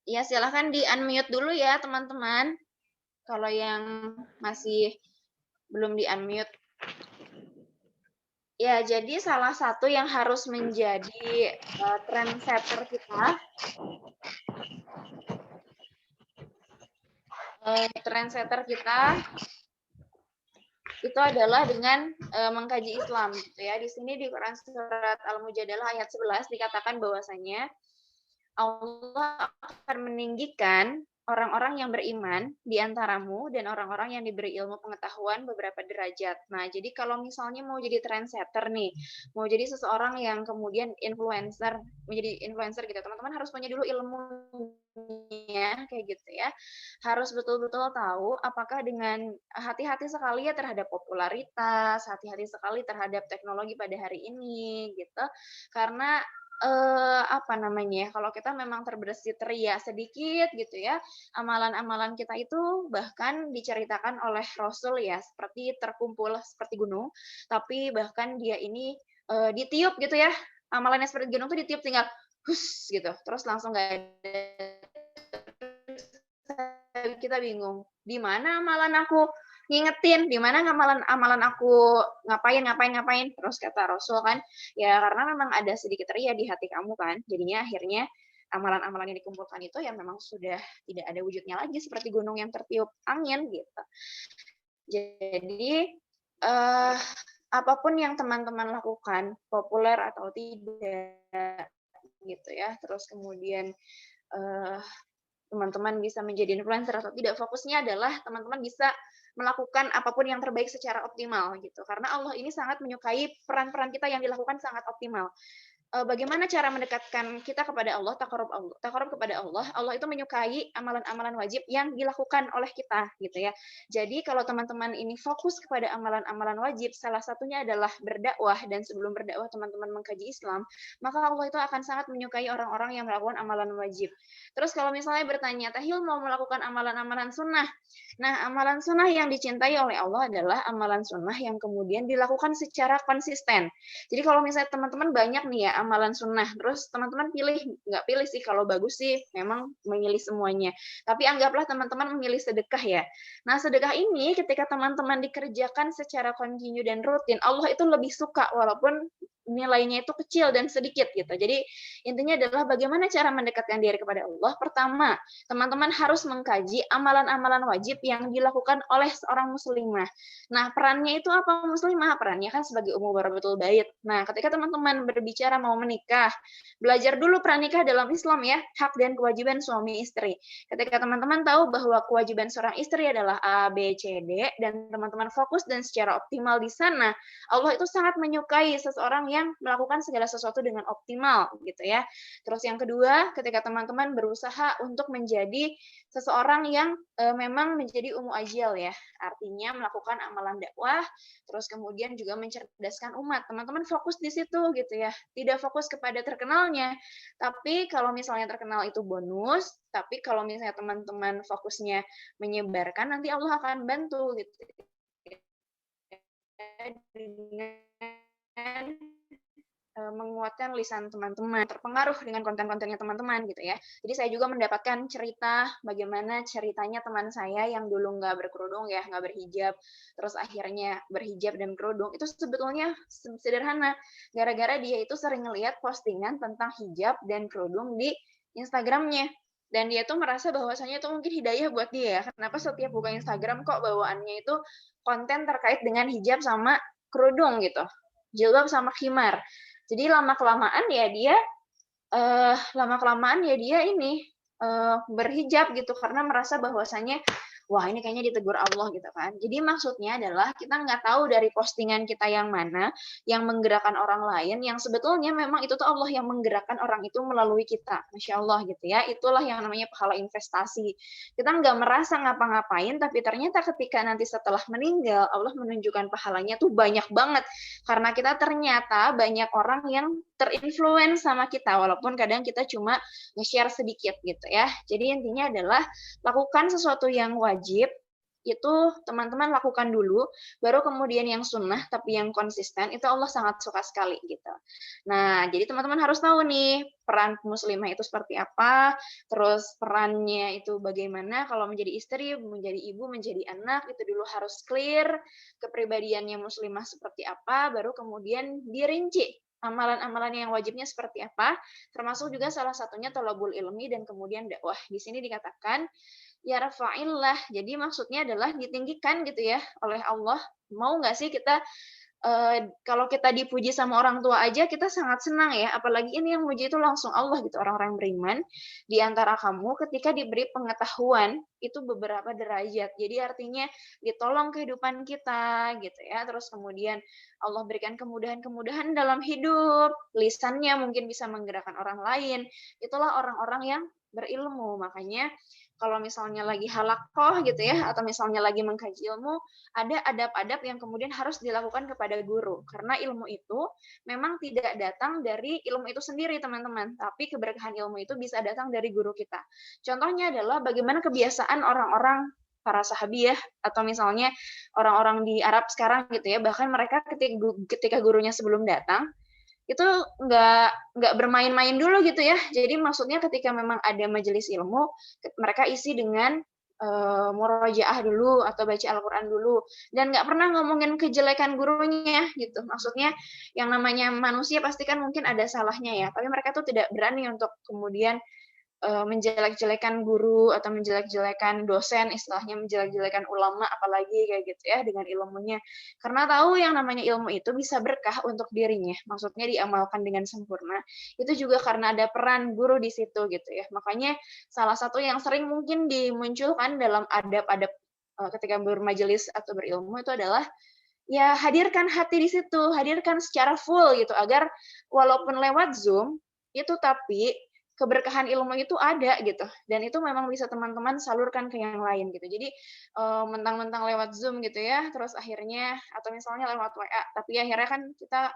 Ya, silahkan di-unmute dulu ya teman-teman. Kalau yang masih belum di-unmute. Ya, jadi salah satu yang harus menjadi trendsetter kita itu adalah dengan mengkaji Islam gitu ya. Di sini di Quran surat Al-Mujadalah ayat 11 dikatakan bahwasanya Allah akan meninggikan orang-orang yang beriman di antaramu dan orang-orang yang diberi ilmu pengetahuan beberapa derajat. Nah, jadi kalau misalnya mau jadi trendsetter nih, mau jadi seseorang yang kemudian menjadi influencer gitu, teman-teman harus punya dulu ilmunya kayak gitu ya. Harus betul-betul tahu apakah dengan hati-hati sekali ya terhadap popularitas, hati-hati sekali terhadap teknologi pada hari ini gitu. Karena kalau kita memang terbersit ria sedikit gitu ya, amalan-amalan kita itu bahkan diceritakan oleh Rasul ya, seperti terkumpul seperti gunung, tapi bahkan dia ini ditiup gitu ya, amalannya seperti gunung tuh ditiup tinggal hus gitu, terus langsung nggak ada. Kita bingung, di mana amalan aku? Ngingetin di mana amalan aku ngapain, terus kata Rasul kan ya karena memang ada sedikit ria di hati kamu kan, jadinya akhirnya amalan-amalan yang dikumpulkan itu ya memang sudah tidak ada wujudnya lagi seperti gunung yang tertiup angin gitu. Jadi apapun yang teman-teman lakukan populer atau tidak gitu ya, terus kemudian teman-teman bisa menjadi influencer atau tidak, fokusnya adalah teman-teman bisa melakukan apapun yang terbaik secara optimal gitu. Karena Allah ini sangat menyukai peran-peran kita yang dilakukan sangat optimal. bagaimana cara mendekatkan kita kepada Allah, takarub kepada Allah. Allah itu menyukai amalan-amalan wajib yang dilakukan oleh kita, gitu ya. Jadi kalau teman-teman ini fokus kepada amalan-amalan wajib, salah satunya adalah berdakwah, dan sebelum berdakwah teman-teman mengkaji Islam, maka Allah itu akan sangat menyukai orang-orang yang melakukan amalan wajib. Terus kalau misalnya bertanya, Tahil mau melakukan amalan-amalan sunnah. Nah, amalan sunnah yang dicintai oleh Allah adalah amalan sunnah yang kemudian dilakukan secara konsisten. Jadi kalau misalnya teman-teman banyak nih ya amalan sunnah, terus teman-teman nggak pilih sih, kalau bagus sih memang memilih semuanya. Tapi anggaplah teman-teman memilih sedekah ya. Nah, sedekah ini ketika teman-teman dikerjakan secara kontinu dan rutin, Allah itu lebih suka walaupun nilainya itu kecil dan sedikit gitu. Jadi intinya adalah bagaimana cara mendekatkan diri kepada Allah. Pertama, teman-teman harus mengkaji amalan-amalan wajib yang dilakukan oleh seorang muslimah. Nah, perannya itu apa muslimah? Perannya kan sebagai ummu barabatul bait. Nah, ketika teman-teman berbicara mau menikah, belajar dulu pranikah dalam Islam ya, hak dan kewajiban suami istri. Ketika teman-teman tahu bahwa kewajiban seorang istri adalah A, B, C, D, dan teman-teman fokus dan secara optimal di sana, Allah itu sangat menyukai seseorang yang melakukan segala sesuatu dengan optimal gitu ya. Terus yang kedua, ketika teman-teman berusaha untuk menjadi seseorang yang memang menjadi ummu ajil ya, artinya melakukan amalan dakwah, terus kemudian juga mencerdaskan umat. Teman-teman fokus di situ gitu ya, tidak fokus kepada terkenalnya. Tapi kalau misalnya terkenal itu bonus, tapi kalau misalnya teman-teman fokusnya menyebarkan, nanti Allah akan bantu gitu dengan menguatkan lisan teman-teman, terpengaruh dengan konten-kontennya teman-teman gitu ya. Jadi saya juga mendapatkan cerita bagaimana ceritanya teman saya yang dulu nggak berkerudung ya, nggak berhijab, terus akhirnya berhijab dan kerudung. Itu sebetulnya sederhana, gara-gara dia itu sering ngelihat postingan tentang hijab dan kerudung di Instagramnya. Dan dia tuh merasa bahwasanya itu mungkin hidayah buat dia ya. Kenapa setiap buka Instagram kok bawaannya itu konten terkait dengan hijab sama kerudung gitu, jilbab sama khimar. Jadi lama-kelamaan ya dia ini berhijab gitu, karena merasa bahwasanya wah ini kayaknya ditegur Allah gitu kan. Jadi maksudnya adalah kita nggak tahu dari postingan kita yang mana yang menggerakkan orang lain, yang sebetulnya memang itu tuh Allah yang menggerakkan orang itu melalui kita. Masya Allah gitu ya. Itulah yang namanya pahala investasi. Kita nggak merasa ngapa-ngapain, tapi ternyata ketika nanti setelah meninggal, Allah menunjukkan pahalanya tuh banyak banget. Karena kita ternyata banyak orang yang terinfluence sama kita, walaupun kadang kita cuma nge-share sedikit gitu ya. Jadi intinya adalah lakukan sesuatu yang wajib, itu teman-teman lakukan dulu, baru kemudian yang sunnah tapi yang konsisten, itu Allah sangat suka sekali gitu. Nah, jadi teman-teman harus tahu nih peran muslimah itu seperti apa, terus perannya itu bagaimana kalau menjadi istri, menjadi ibu, menjadi anak, itu dulu harus clear, kepribadiannya muslimah seperti apa, baru kemudian dirinci amalan-amalan yang wajibnya seperti apa, termasuk juga salah satunya thalabul ilmi dan kemudian dakwah. Di sini dikatakan ya rafa'illah. Jadi maksudnya adalah ditinggikan gitu ya oleh Allah. Mau nggak sih kita kalau kita dipuji sama orang tua aja kita sangat senang ya, apalagi ini yang muji itu langsung Allah gitu, orang-orang beriman. Di antara kamu ketika diberi pengetahuan itu beberapa derajat. Jadi artinya ditolong kehidupan kita gitu ya. Terus kemudian Allah berikan kemudahan-kemudahan dalam hidup, lisannya mungkin bisa menggerakkan orang lain. Itulah orang-orang yang berilmu. Makanya kalau misalnya lagi halakoh gitu ya, atau misalnya lagi mengkaji ilmu, ada adab-adab yang kemudian harus dilakukan kepada guru. Karena ilmu itu memang tidak datang dari ilmu itu sendiri, teman-teman. Tapi keberkahan ilmu itu bisa datang dari guru kita. Contohnya adalah bagaimana kebiasaan orang-orang para sahabiah, atau misalnya orang-orang di Arab sekarang gitu ya, bahkan mereka ketika gurunya sebelum datang, itu nggak bermain-main dulu gitu ya. Jadi maksudnya ketika memang ada majelis ilmu, mereka isi dengan murojaah dulu atau baca Al-Quran dulu, dan nggak pernah ngomongin kejelekan gurunya gitu. Maksudnya yang namanya manusia pasti kan mungkin ada salahnya ya, tapi mereka tuh tidak berani untuk kemudian menjelek-jelekan guru atau menjelek-jelekan dosen, istilahnya menjelek-jelekan ulama, apalagi kayak gitu ya dengan ilmunya. Karena tahu yang namanya ilmu itu bisa berkah untuk dirinya, maksudnya diamalkan dengan sempurna. Itu juga karena ada peran guru di situ gitu ya. Makanya salah satu yang sering mungkin dimunculkan dalam adab-adab ketika bermajelis atau berilmu itu adalah ya hadirkan hati di situ, hadirkan secara full gitu agar walaupun lewat Zoom itu tapi keberkahan ilmu itu ada gitu dan itu memang bisa teman-teman salurkan ke yang lain gitu. Jadi mentang-mentang lewat Zoom gitu ya, terus akhirnya atau misalnya lewat WA, tapi akhirnya kan kita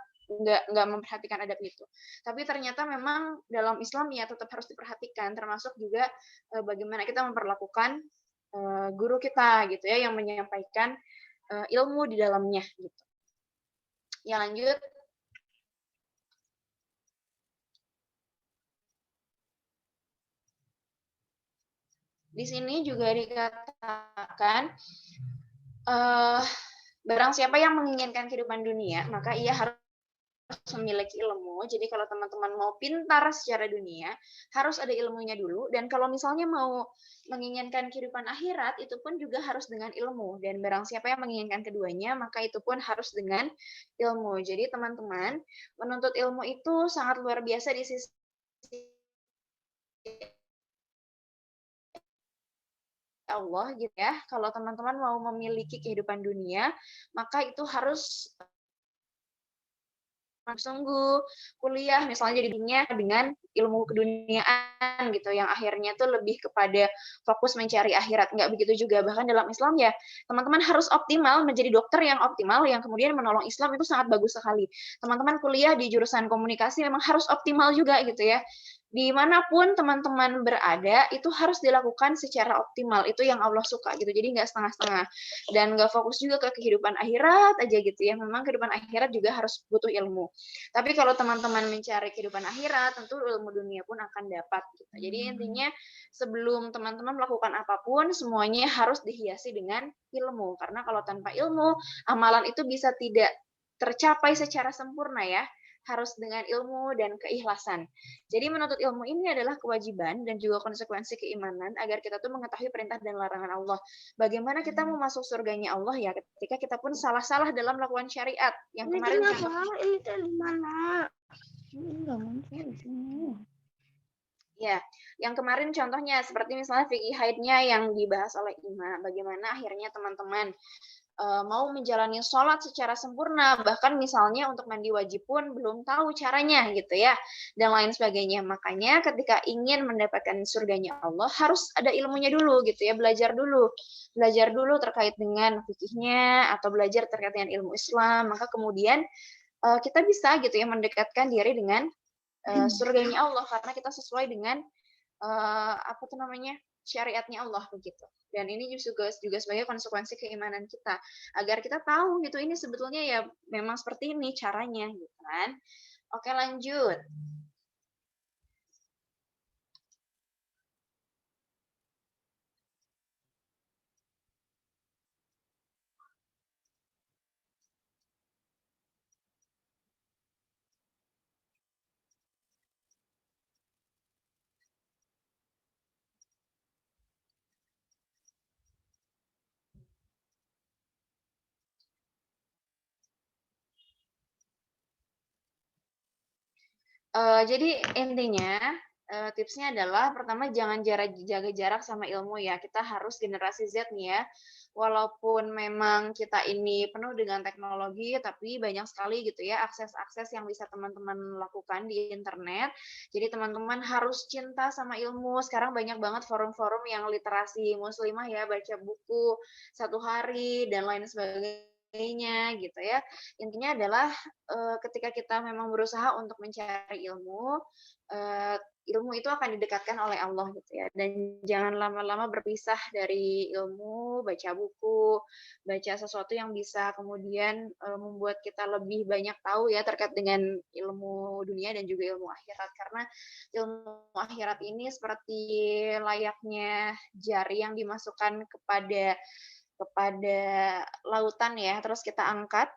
nggak memperhatikan adab itu. Tapi ternyata memang dalam Islam ya tetap harus diperhatikan, termasuk juga bagaimana kita memperlakukan guru kita gitu ya yang menyampaikan ilmu di dalamnya gitu. Ya lanjut. Di sini juga dikatakan barang siapa yang menginginkan kehidupan dunia, maka ia harus memiliki ilmu. Jadi kalau teman-teman mau pintar secara dunia, harus ada ilmunya dulu. Dan kalau misalnya mau menginginkan kehidupan akhirat, itu pun juga harus dengan ilmu. Dan barang siapa yang menginginkan keduanya, maka itu pun harus dengan ilmu. Jadi teman-teman, menuntut ilmu itu sangat luar biasa di sisi Allah gitu ya. Kalau teman-teman mau memiliki kehidupan dunia, maka itu harus sungguh kuliah misalnya jadi dunia dengan ilmu keduniaan gitu yang akhirnya tuh lebih kepada fokus mencari akhirat. Nggak begitu juga, bahkan dalam Islam ya teman-teman harus optimal menjadi dokter yang optimal yang kemudian menolong Islam itu sangat bagus sekali. Teman-teman kuliah di jurusan komunikasi memang harus optimal juga gitu ya. Dimanapun teman-teman berada itu harus dilakukan secara optimal, itu yang Allah suka gitu, jadi nggak setengah-setengah dan nggak fokus juga ke kehidupan akhirat aja gitu ya. Memang kehidupan akhirat juga harus butuh ilmu, tapi kalau teman-teman mencari kehidupan akhirat tentu ilmu dunia pun akan dapat gitu. Jadi intinya sebelum teman-teman melakukan apapun semuanya harus dihiasi dengan ilmu, karena kalau tanpa ilmu amalan itu bisa tidak tercapai secara sempurna ya, harus dengan ilmu dan keikhlasan. Jadi menuntut ilmu ini adalah kewajiban dan juga konsekuensi keimanan agar kita tuh mengetahui perintah dan larangan Allah. Bagaimana kita mau masuk surganya Allah ya ketika kita pun salah-salah dalam melakukan syariat. Yang kemarin Ini dari mana? ya, yang kemarin contohnya seperti misalnya fikih haidnya yang dibahas oleh Ima. Bagaimana akhirnya teman-teman mau menjalani sholat secara sempurna, bahkan misalnya untuk mandi wajib pun belum tahu caranya gitu ya, dan lain sebagainya. Makanya ketika ingin mendapatkan surganya Allah, harus ada ilmunya dulu gitu ya, belajar dulu terkait dengan fikihnya, atau belajar terkait dengan ilmu Islam, maka kemudian kita bisa gitu ya mendekatkan diri dengan surganya Allah, karena kita sesuai dengan apa tuh namanya, syariatnya Allah begitu. Dan ini juga sebagai konsekuensi keimanan kita agar kita tahu gitu ini sebetulnya ya memang seperti ini caranya gitu kan. Oke, lanjut. Jadi intinya tipsnya adalah pertama jangan jaga jarak sama ilmu ya. Kita harus generasi Z nih ya. Walaupun memang kita ini penuh dengan teknologi, tapi banyak sekali gitu ya akses-akses yang bisa teman-teman lakukan di internet. Jadi teman-teman harus cinta sama ilmu. Sekarang banyak banget forum-forum yang literasi muslimah ya, baca buku 1 hari dan lain sebagainya gitu ya. Intinya adalah ketika kita memang berusaha untuk mencari ilmu, ilmu itu akan didekatkan oleh Allah gitu ya. Dan jangan lama-lama berpisah dari ilmu, baca buku, baca sesuatu yang bisa kemudian membuat kita lebih banyak tahu ya terkait dengan ilmu dunia dan juga ilmu akhirat. Karena ilmu akhirat ini seperti layaknya jari yang dimasukkan kepada lautan ya, terus kita angkat,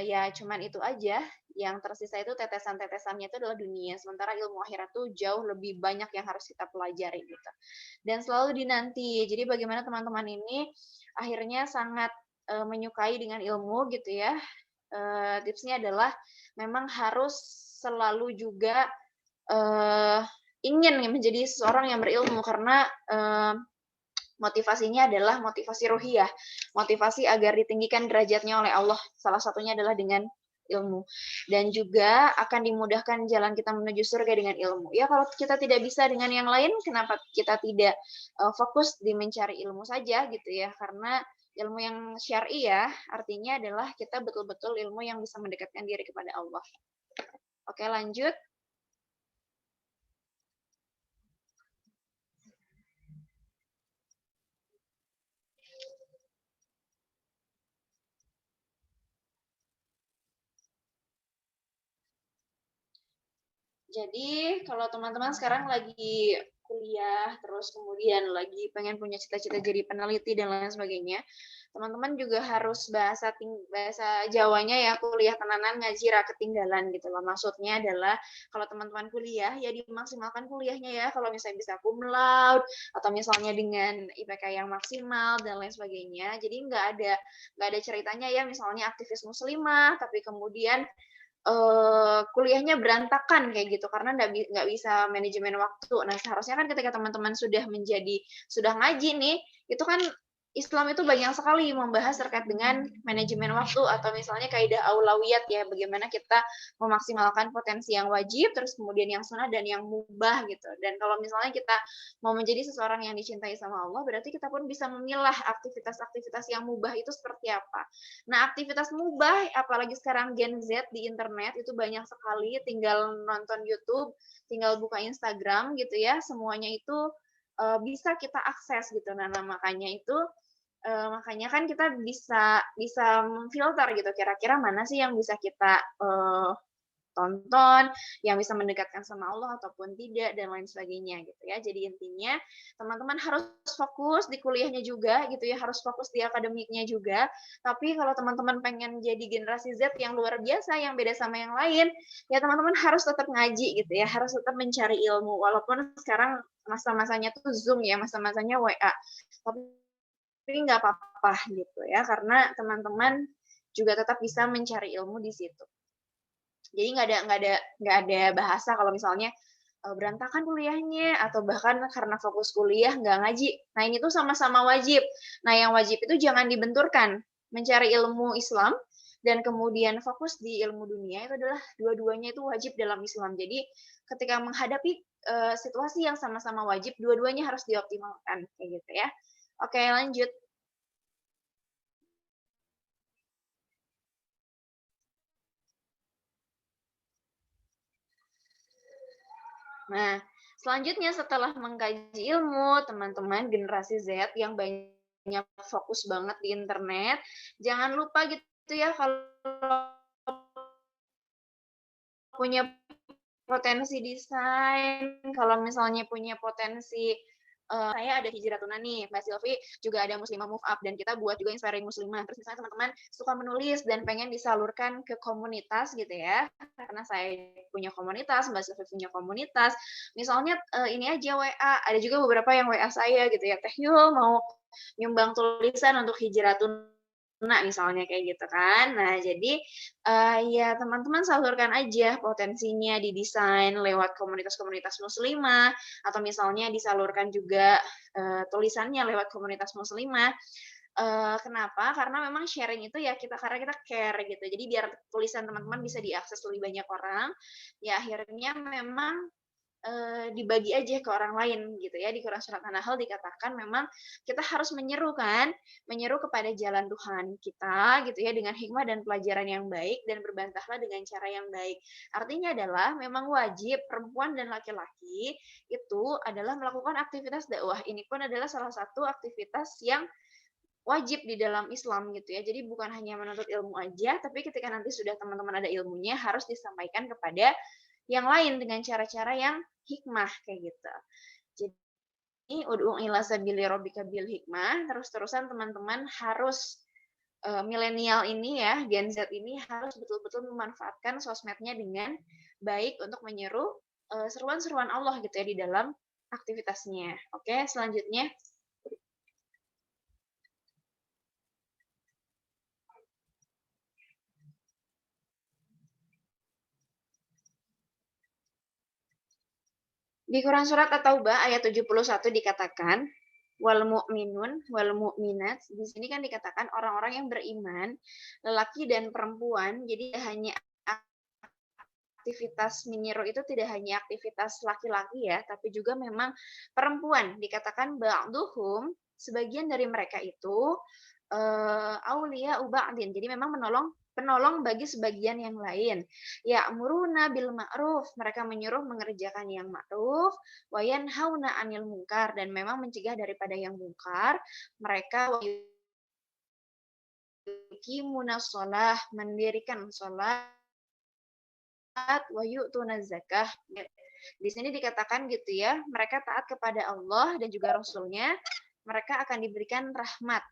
ya cuman itu aja, yang tersisa itu tetesan-tetesannya itu adalah dunia, sementara ilmu akhirat tuh jauh lebih banyak yang harus kita pelajari gitu. Dan selalu dinanti, jadi bagaimana teman-teman ini akhirnya sangat menyukai dengan ilmu gitu ya, tipsnya adalah memang harus selalu juga ingin menjadi seseorang yang berilmu, karena Motivasinya adalah motivasi ruhiyah, motivasi agar ditinggikan derajatnya oleh Allah. Salah satunya adalah dengan ilmu. Dan juga akan dimudahkan jalan kita menuju surga dengan ilmu. Ya kalau kita tidak bisa dengan yang lain, kenapa kita tidak fokus di mencari ilmu saja gitu ya? Karena ilmu yang syar'i ya, artinya adalah kita betul-betul ilmu yang bisa mendekatkan diri kepada Allah. Oke, lanjut. Jadi kalau teman-teman sekarang lagi kuliah, terus kemudian lagi pengen punya cita-cita jadi peneliti dan lain sebagainya, teman-teman juga harus bahasa Jawanya ya kuliah tenanan ngaji ra ketinggalan gitu loh. Maksudnya adalah kalau teman-teman kuliah ya dimaksimalkan kuliahnya ya. Kalau misalnya bisa cum laude atau misalnya dengan IPK yang maksimal dan lain sebagainya. Jadi nggak ada ceritanya ya misalnya aktivis muslimah tapi kemudian kuliahnya berantakan kayak gitu karena nggak bisa manajemen waktu. Nah seharusnya kan ketika teman-teman sudah ngaji nih, itu kan Islam itu banyak sekali membahas terkait dengan manajemen waktu atau misalnya kaidah aulawiyat ya, bagaimana kita memaksimalkan potensi yang wajib, terus kemudian yang sunnah dan yang mubah gitu. Dan kalau misalnya kita mau menjadi seseorang yang dicintai sama Allah, berarti kita pun bisa memilah aktivitas-aktivitas yang mubah itu seperti apa. Nah, aktivitas mubah, apalagi sekarang Gen Z di internet itu banyak sekali, tinggal nonton YouTube, tinggal buka Instagram gitu ya, semuanya itu bisa kita akses gitu. Nah, makanya kan kita bisa memfilter gitu, kira-kira mana sih yang bisa kita tonton, yang bisa mendekatkan sama Allah ataupun tidak dan lain sebagainya gitu ya. Jadi intinya teman-teman harus fokus di kuliahnya juga gitu ya, harus fokus di akademiknya juga. Tapi kalau teman-teman pengen jadi generasi Z yang luar biasa, yang beda sama yang lain, ya teman-teman harus tetap ngaji gitu ya, harus tetap mencari ilmu walaupun sekarang masa-masanya tuh Zoom ya, masa-masanya WA. Tapi nggak apa-apa gitu ya, karena teman-teman juga tetap bisa mencari ilmu di situ. Jadi nggak ada bahasa kalau misalnya berantakan kuliahnya atau bahkan karena fokus kuliah nggak ngaji. Nah ini tuh sama-sama wajib. Nah yang wajib itu jangan dibenturkan. Mencari ilmu Islam dan kemudian fokus di ilmu dunia itu adalah dua-duanya itu wajib dalam Islam. Jadi ketika menghadapi situasi yang sama-sama wajib, dua-duanya harus dioptimalkan kayak gitu ya. Oke lanjut. Nah, selanjutnya setelah mengkaji ilmu, teman-teman generasi Z yang banyak fokus banget di internet, jangan lupa gitu ya kalau punya potensi desain, kalau misalnya punya potensi saya ada Hijratuna nih, Mbak Silvi juga ada Muslimah Move Up dan kita buat juga Inspiring Muslimah. Terus misalnya teman-teman suka menulis dan pengen disalurkan ke komunitas gitu ya, karena saya punya komunitas, Mbak Silvi punya komunitas. Misalnya ini aja WA, ada juga beberapa yang WA saya gitu ya, Teh Yul mau nyumbang tulisan untuk Hijratuna misalnya kayak gitu kan. Nah, jadi ya teman-teman salurkan aja potensinya di desain lewat komunitas-komunitas muslimah atau misalnya disalurkan juga tulisannya lewat komunitas muslimah. Kenapa? Karena memang sharing itu ya karena kita care gitu. Jadi biar tulisan teman-teman bisa diakses lebih banyak orang, ya akhirnya memang dibagi aja ke orang lain gitu ya. Di Quran surat An-Nahl dikatakan memang kita harus menyeru kepada jalan Tuhan kita gitu ya dengan hikmah dan pelajaran yang baik dan berbantahlah dengan cara yang baik. Artinya adalah memang wajib perempuan dan laki-laki itu adalah melakukan aktivitas dakwah. Ini pun adalah salah satu aktivitas yang wajib di dalam Islam gitu ya. Jadi bukan hanya menuntut ilmu aja, tapi ketika nanti sudah teman-teman ada ilmunya harus disampaikan kepada yang lain dengan cara-cara yang hikmah kayak gitu. Jadi ud'u ila sabili rabbika bil hikmah, terus-terusan teman-teman harus milenial ini ya, Gen Z ini harus betul-betul memanfaatkan sosmednya dengan baik untuk menyeru seruan-seruan Allah gitu ya di dalam aktivitasnya. Oke, selanjutnya di Quran surat At-Taubah ayat 71 dikatakan, wal mu'minun wal mu'minat. Di sini kan dikatakan orang-orang yang beriman, lelaki dan perempuan. Jadi hanya aktivitas menyeru itu tidak hanya aktivitas laki-laki ya, tapi juga memang perempuan. Dikatakan ba'duhum, sebagian dari mereka itu aulia ba'din. Jadi memang penolong bagi sebagian yang lain. Ya'muruna bil ma'ruf, mereka menyuruh mengerjakan yang ma'ruf, wa yanhauna 'anil munkar, dan memang mencegah daripada yang mungkar. Mereka yuqimuna shalah, mendirikan salat, wa yu'tuna zakah. Di sini dikatakan gitu ya, mereka taat kepada Allah dan juga Rasul-Nya, mereka akan diberikan rahmat.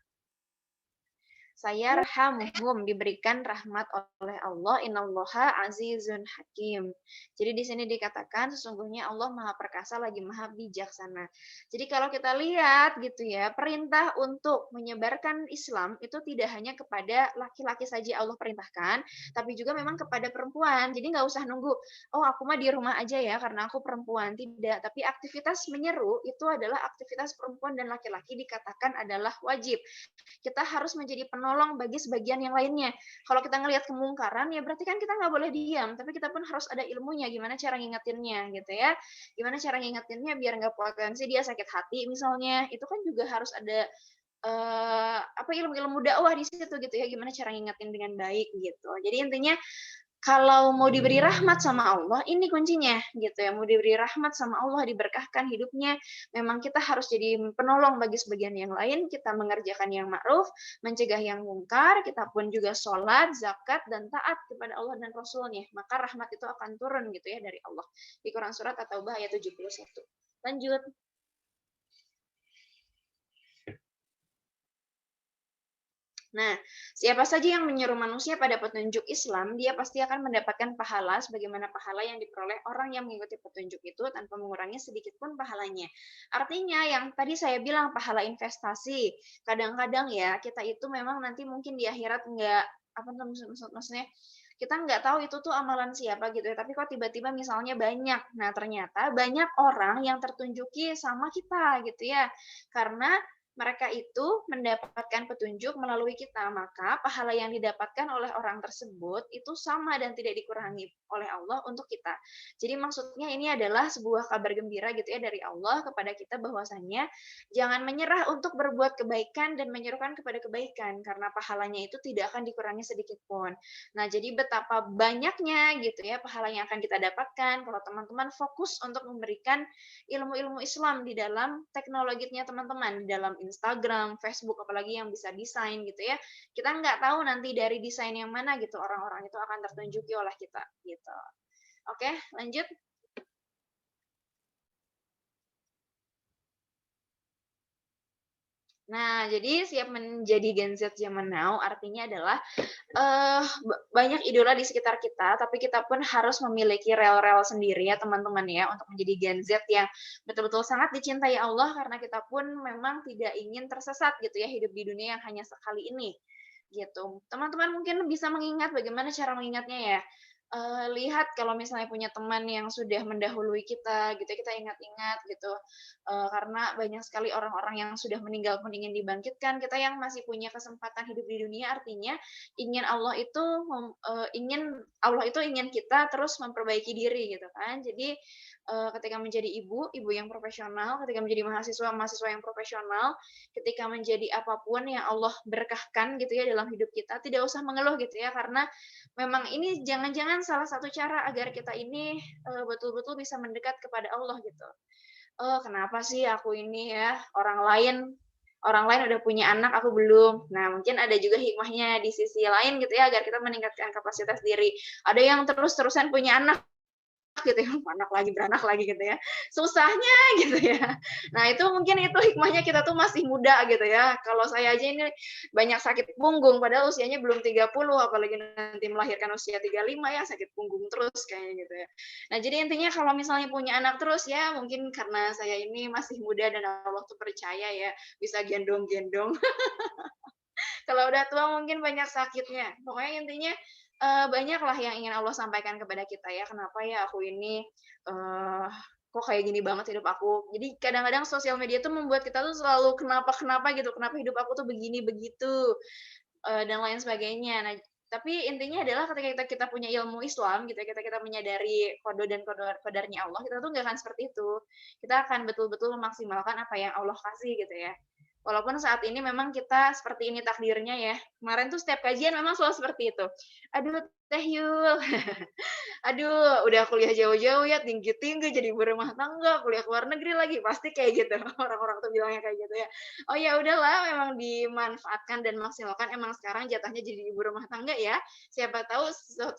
Saya rahamuhum, diberikan rahmat oleh Allah. Innallaha azizun hakim. Jadi di sini dikatakan sesungguhnya Allah Maha Perkasa lagi Maha Bijaksana. Jadi kalau kita lihat gitu ya, perintah untuk menyebarkan Islam itu tidak hanya kepada laki-laki saja Allah perintahkan, tapi juga memang kepada perempuan. Jadi nggak usah nunggu, oh aku mah di rumah aja ya karena aku perempuan. Tidak, tapi aktivitas menyeru itu adalah aktivitas perempuan dan laki-laki dikatakan adalah wajib. Kita harus menjadi penolong bagi sebagian yang lainnya. Kalau kita ngelihat kemungkaran, ya berarti kan kita nggak boleh diam, tapi kita pun harus ada ilmunya, gimana cara ngingetinnya, gitu ya. Gimana cara ngingetinnya biar nggak potensi dia sakit hati misalnya, itu kan juga harus ada apa ilmu-ilmu dakwah di situ gitu ya, gimana cara ngingetin dengan baik gitu. Jadi intinya kalau mau diberi rahmat sama Allah, ini kuncinya gitu ya. Mau diberi rahmat sama Allah, diberkahkan hidupnya, memang kita harus jadi penolong bagi sebagian yang lain, kita mengerjakan yang ma'ruf, mencegah yang mungkar, kita pun juga sholat, zakat, dan taat kepada Allah dan Rasul-Nya. Maka rahmat itu akan turun gitu ya dari Allah. Di Quran Surat At-Taubah ayat 71. Lanjut. Nah, siapa saja yang menyeru manusia pada petunjuk Islam, dia pasti akan mendapatkan pahala sebagaimana pahala yang diperoleh orang yang mengikuti petunjuk itu tanpa mengurangi sedikit pun pahalanya. Artinya yang tadi saya bilang pahala investasi, kadang-kadang ya kita itu memang nanti mungkin di akhirat nggak apa maksudnya kita nggak tahu itu tuh amalan siapa gitu ya, tapi kok tiba-tiba misalnya banyak. Nah, ternyata banyak orang yang tertunjuki sama kita gitu ya. Karena mereka itu mendapatkan petunjuk melalui kita, maka pahala yang didapatkan oleh orang tersebut itu sama dan tidak dikurangi oleh Allah untuk kita. Jadi maksudnya ini adalah sebuah kabar gembira gitu ya dari Allah kepada kita bahwasannya jangan menyerah untuk berbuat kebaikan dan menyerukan kepada kebaikan karena pahalanya itu tidak akan dikurangi sedikit pun. Nah, jadi betapa banyaknya gitu ya pahala yang akan kita dapatkan kalau teman-teman fokus untuk memberikan ilmu-ilmu Islam di dalam teknologinya teman-teman, di dalam Instagram, Facebook, apalagi yang bisa desain gitu ya. Kita nggak tahu nanti dari desain yang mana gitu orang-orang itu akan tertunjuki oleh kita gitu. Oke, lanjut. Nah, jadi siap menjadi Gen Z zaman now artinya adalah banyak idola di sekitar kita, tapi kita pun harus memiliki rel-rel sendiri ya teman-teman ya untuk menjadi Gen Z yang betul-betul sangat dicintai Allah karena kita pun memang tidak ingin tersesat gitu ya hidup di dunia yang hanya sekali ini gitu. Teman-teman mungkin bisa mengingat bagaimana cara mengingatnya ya. Lihat kalau misalnya punya teman yang sudah mendahului kita gitu, kita ingat-ingat gitu. Karena banyak sekali orang-orang yang sudah meninggal pun ingin dibangkitkan. Kita yang masih punya kesempatan hidup di dunia artinya ingin Allah itu ingin kita terus memperbaiki diri gitu kan. Jadi ketika menjadi ibu yang profesional, ketika menjadi mahasiswa yang profesional, ketika menjadi apapun yang Allah berkahkan gitu ya dalam hidup kita, tidak usah mengeluh gitu ya karena memang ini jangan-jangan salah satu cara agar kita ini betul-betul bisa mendekat kepada Allah gitu. Oh, kenapa sih aku ini ya orang lain udah punya anak, aku belum. Nah, mungkin ada juga hikmahnya di sisi lain gitu ya, agar kita meningkatkan kapasitas diri. Ada yang terus-terusan punya anak gitu ya, beranak lagi gitu ya. Susahnya gitu ya. Nah, itu mungkin itu hikmahnya kita tuh masih muda gitu ya. Kalau saya aja ini banyak sakit punggung padahal usianya belum 30 apalagi nanti melahirkan usia 35 ya sakit punggung terus kayaknya gitu ya. Nah, jadi intinya kalau misalnya punya anak terus ya mungkin karena saya ini masih muda dan Allah tuh percaya ya bisa gendong-gendong. Kalau udah tua mungkin banyak sakitnya. Pokoknya intinya banyaklah yang ingin Allah sampaikan kepada kita ya. Kenapa ya aku ini uh, kok kayak gini banget hidup aku. Jadi kadang-kadang sosial media tuh membuat kita tuh selalu kenapa gitu, kenapa hidup aku tuh begini begitu, dan lain sebagainya. Nah, tapi intinya adalah ketika kita punya ilmu Islam gitu ya, kita menyadari qada dan qadarnya Allah, kita tuh nggak akan seperti itu. Kita akan betul-betul memaksimalkan apa yang Allah kasih gitu ya. Walaupun saat ini memang kita seperti ini takdirnya ya. Kemarin tuh setiap kajian memang selalu seperti itu. Aduh, Teh Yul. Aduh, udah kuliah jauh-jauh ya, tinggi-tinggi jadi ibu rumah tangga, kuliah ke luar negeri lagi, pasti kayak gitu. Orang-orang tuh bilangnya kayak gitu ya. Oh ya udahlah, memang dimanfaatkan dan maksimalkan. Emang sekarang jatahnya jadi ibu rumah tangga ya. Siapa tahu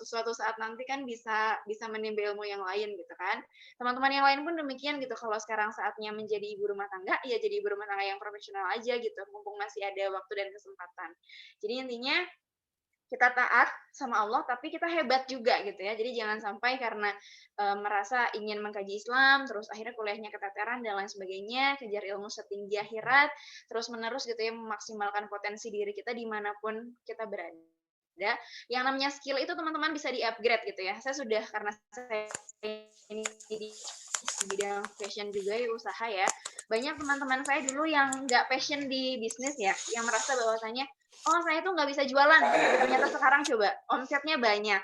suatu saat nanti kan bisa menimba ilmu yang lain gitu kan. Teman-teman yang lain pun demikian gitu. Kalau sekarang saatnya menjadi ibu rumah tangga, ya jadi ibu rumah tangga yang profesional aja gitu. Mumpung masih ada waktu dan kesempatan. Jadi intinya kita taat sama Allah tapi kita hebat juga gitu ya. Jadi jangan sampai karena merasa ingin mengkaji Islam terus akhirnya kuliahnya keteteran dan lain sebagainya, kejar ilmu setinggi akhirat terus menerus gitu ya, memaksimalkan potensi diri kita dimanapun kita berada. Yang namanya skill itu teman-teman bisa di-upgrade gitu ya. Saya sudah karena saya ini di bidang fashion juga ya, usaha ya. Banyak teman-teman saya dulu yang nggak passion di bisnis ya, yang merasa bahwasanya oh saya tuh nggak bisa jualan. Ternyata sekarang coba omsetnya banyak.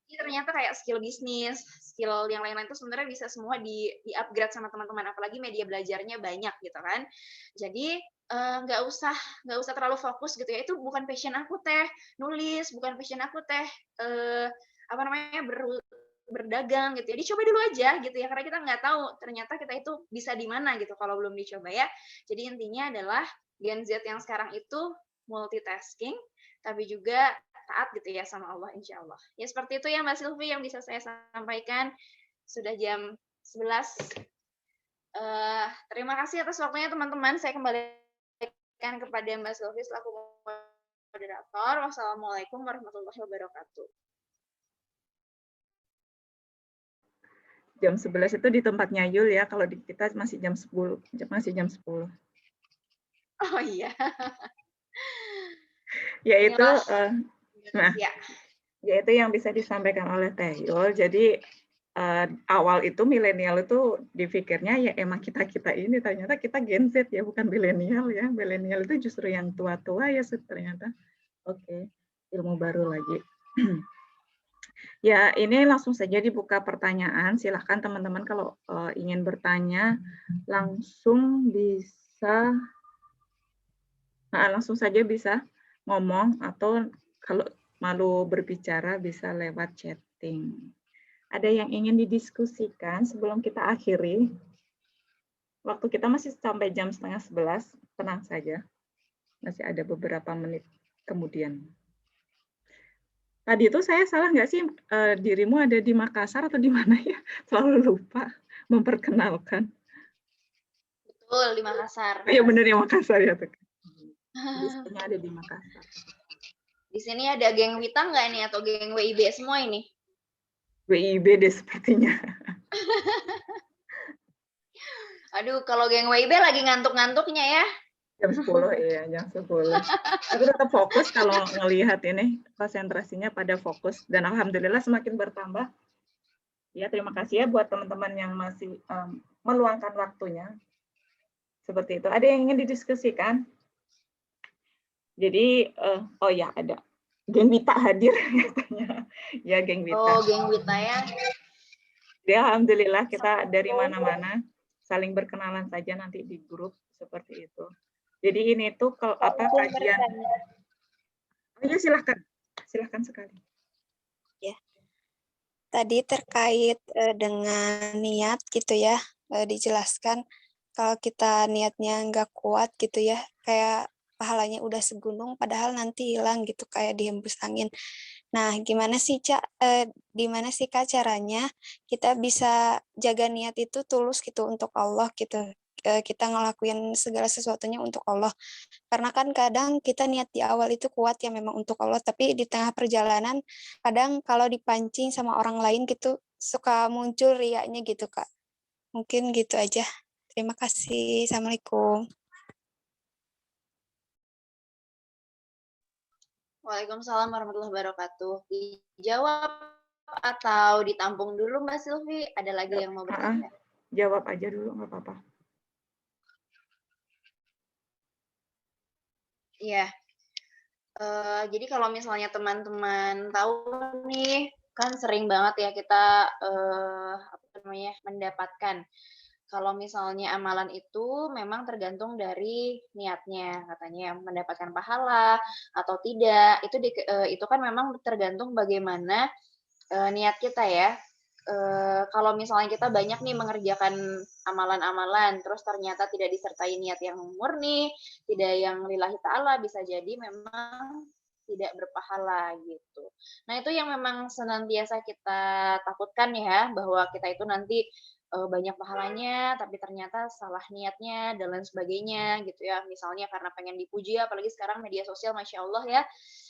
Jadi ternyata kayak skill bisnis, skill yang lain-lain itu sebenarnya bisa semua di-upgrade sama teman-teman. Apalagi media belajarnya banyak gitu kan. Jadi nggak usah terlalu fokus gitu ya. Itu bukan passion aku teh nulis, bukan passion aku teh apa namanya berdagang gitu ya. Dicoba dulu aja gitu ya. Karena kita nggak tahu ternyata kita itu bisa di mana gitu kalau belum dicoba ya. Jadi intinya adalah Gen Z yang sekarang itu multitasking, tapi juga taat gitu ya sama Allah insya Allah. Ya seperti itu ya Mbak Silvi yang bisa saya sampaikan. Sudah jam 11. Terima kasih atas waktunya teman-teman. Saya kembalikan kepada Mbak Silvi selaku moderator. Wassalamualaikum warahmatullahi wabarakatuh. Jam 11 itu di tempatnya Yul ya, kalau di kita masih jam 10. Masih jam 10. Oh iya. Yaitu Indonesia. Yaitu yang bisa disampaikan oleh Teh Yul. Jadi awal itu milenial itu dipikirnya ya emang kita ini, ternyata kita Gen Z ya, bukan milenial ya. Milenial itu justru yang tua-tua ya ternyata. Oke, ilmu baru lagi. Ya, ini langsung saja dibuka pertanyaan. Silahkan teman-teman kalau ingin bertanya langsung bisa, langsung saja bisa ngomong, atau kalau malu berbicara bisa lewat chatting. Ada yang ingin didiskusikan sebelum kita akhiri? Waktu kita masih sampai jam 10:30, tenang saja. Masih ada beberapa menit kemudian. Tadi itu saya salah nggak sih, dirimu ada di Makassar atau di mana ya? Selalu lupa memperkenalkan. Betul, di Makassar. Iya benar ya, Makassar ya. Biasanya ada di Makassar. Di sini ada geng Wita nggak ini atau geng WIB semua ini? WIB deh sepertinya. Aduh, kalau geng WIB lagi ngantuk-ngantuknya ya. Jam 10 ya, jam 10. Tapi tetap fokus kalau ngelihat ini, konsentrasinya pada fokus. Dan alhamdulillah semakin bertambah. Ya, terima kasih ya buat teman-teman yang masih meluangkan waktunya. Seperti itu. Ada yang ingin didiskusikan? Jadi, oh ya ada. Geng Wita hadir katanya. Ya, Geng Wita. Oh, geng Wita ya. Ya, alhamdulillah kita dari mana-mana saling berkenalan saja nanti di grup seperti itu. Jadi ini tuh kalau kajian. Oh ya, silahkan sekali. Ya. Tadi terkait dengan niat gitu ya, dijelaskan kalau kita niatnya nggak kuat gitu ya, kayak pahalanya udah segunung padahal nanti hilang gitu kayak dihembus angin. Nah, gimana sih Kak caranya kita bisa jaga niat itu tulus gitu untuk Allah gitu. Kita ngelakuin segala sesuatunya untuk Allah. Karena kan kadang kita niat di awal itu kuat ya memang untuk Allah, tapi di tengah perjalanan kadang kalau dipancing sama orang lain gitu suka muncul riyanya gitu Kak. Mungkin gitu aja. Terima kasih. Assalamualaikum. Waalaikumsalam warahmatullahi wabarakatuh. Dijawab atau ditampung dulu Mbak Silvi? Ada lagi yang mau bertanya? jawab aja dulu, nggak apa-apa. Iya. Jadi kalau misalnya teman-teman tahu nih, kan sering banget ya kita mendapatkan kalau misalnya amalan itu memang tergantung dari niatnya, katanya mendapatkan pahala atau tidak. Itu kan memang tergantung bagaimana niat kita ya. Kalau misalnya kita banyak nih mengerjakan amalan-amalan, terus ternyata tidak disertai niat yang murni, tidak yang lillahi ta'ala, bisa jadi memang tidak berpahala gitu. Nah itu yang memang senantiasa kita takutkan ya, bahwa kita itu nanti banyak pahalanya, tapi ternyata salah niatnya dan lain sebagainya gitu ya. Misalnya karena pengen dipuji, apalagi sekarang media sosial, Masya Allah ya,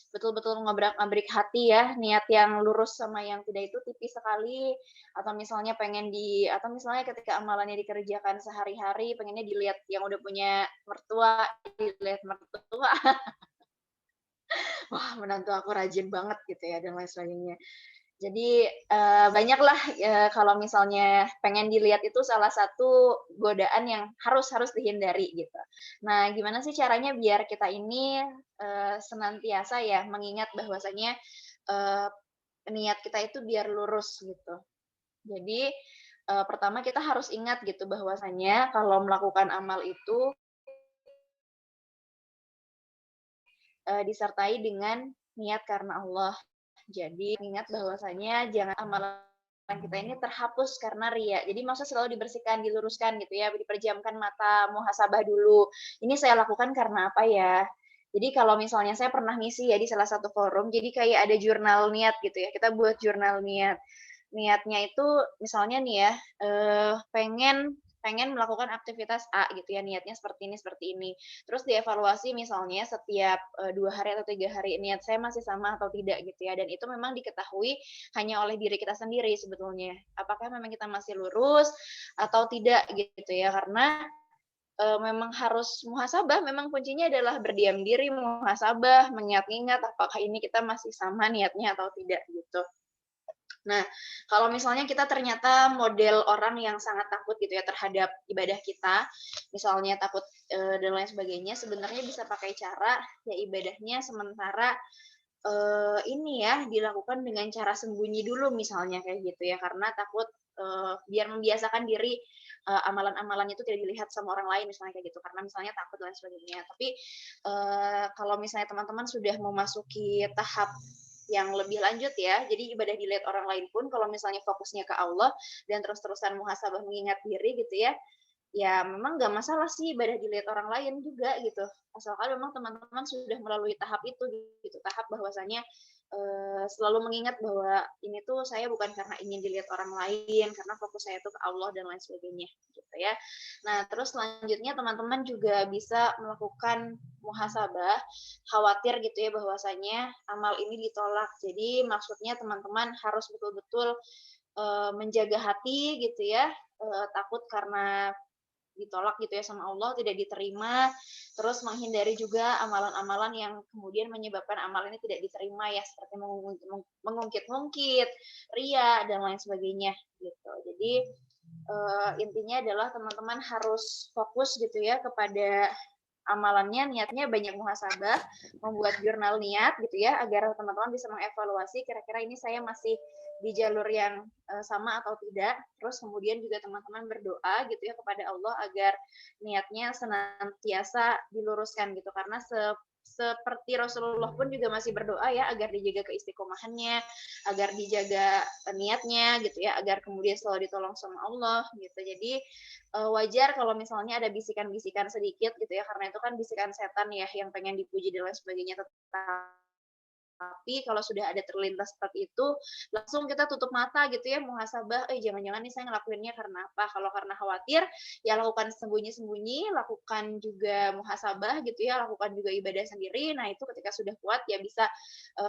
betul-betul ngabrik hati ya, niat yang lurus sama yang tidak itu tipis sekali, atau misalnya atau misalnya ketika amalannya dikerjakan sehari-hari, pengennya dilihat yang udah punya mertua, dilihat mertua, wah menantu aku rajin banget gitu ya, dan lain sebagainya. Jadi banyaklah kalau misalnya pengen dilihat itu salah satu godaan yang harus dihindari gitu. Nah, gimana sih caranya biar kita ini senantiasa ya mengingat bahwasanya eee, niat kita itu biar lurus gitu. Jadi pertama kita harus ingat gitu bahwasanya kalau melakukan amal itu disertai dengan niat karena Allah. Jadi ingat bahwasanya jangan amalan kita ini terhapus karena ria. Jadi maksudnya selalu dibersihkan, diluruskan gitu ya, diperjamkan mata, muhasabah dulu. Ini saya lakukan karena apa ya? Jadi kalau misalnya saya pernah ngisi ya di salah satu forum, jadi kayak ada jurnal niat gitu ya. Kita buat jurnal niat. Niatnya itu misalnya nih ya, pengen pengen melakukan aktivitas A gitu ya, niatnya seperti ini. Terus dievaluasi misalnya setiap 2 hari atau 3 hari niat saya masih sama atau tidak gitu ya, dan itu memang diketahui hanya oleh diri kita sendiri sebetulnya. Apakah memang kita masih lurus atau tidak gitu ya, karena memang harus muhasabah, memang kuncinya adalah berdiam diri, muhasabah, mengingat-ingat apakah ini kita masih sama niatnya atau tidak gitu. Nah, kalau misalnya kita ternyata model orang yang sangat takut gitu ya terhadap ibadah kita, misalnya takut dan lain sebagainya, sebenarnya bisa pakai cara ya ibadahnya sementara ini ya dilakukan dengan cara sembunyi dulu misalnya kayak gitu ya, karena takut biar membiasakan diri amalan-amalannya itu tidak dilihat sama orang lain misalnya kayak gitu, karena misalnya takut dan lain sebagainya. Tapi kalau misalnya teman-teman sudah memasuki tahap yang lebih lanjut ya, jadi ibadah dilihat orang lain pun kalau misalnya fokusnya ke Allah dan terus-terusan muhasabah mengingat diri gitu ya, ya memang nggak masalah sih ibadah dilihat orang lain juga gitu, asalkan memang teman-teman sudah melalui tahap itu gitu, tahap bahwasanya selalu mengingat bahwa ini tuh saya bukan karena ingin dilihat orang lain, karena fokus saya tuh ke Allah dan lain sebagainya gitu ya. Nah terus selanjutnya teman-teman juga bisa melakukan muhasabah, khawatir gitu ya bahwasanya amal ini ditolak. Jadi maksudnya teman-teman harus betul-betul menjaga hati gitu ya, takut karena ditolak gitu ya sama Allah, tidak diterima, terus menghindari juga amalan-amalan yang kemudian menyebabkan amal ini tidak diterima ya, seperti mengungkit-ungkit, ria, dan lain sebagainya gitu. Jadi intinya adalah teman-teman harus fokus gitu ya kepada amalannya, niatnya banyak muhasabah, membuat jurnal niat gitu ya, agar teman-teman bisa mengevaluasi kira-kira ini saya masih di jalur yang sama atau tidak. Terus kemudian juga teman-teman berdoa gitu ya kepada Allah agar niatnya senantiasa diluruskan gitu, karena seperti Rasulullah pun juga masih berdoa ya agar dijaga keistiqomahannya, agar dijaga niatnya gitu ya, agar kemudian selalu ditolong sama Allah gitu. Jadi wajar kalau misalnya ada bisikan-bisikan sedikit gitu ya, karena itu kan bisikan setan ya yang pengen dipuji dan lain sebagainya. Tapi kalau sudah ada terlintas seperti itu, langsung kita tutup mata gitu ya, muhasabah, jangan-jangan nih saya ngelakuinnya karena apa? Kalau karena khawatir, ya lakukan sembunyi-sembunyi, lakukan juga muhasabah gitu ya, lakukan juga ibadah sendiri. Nah itu ketika sudah kuat ya bisa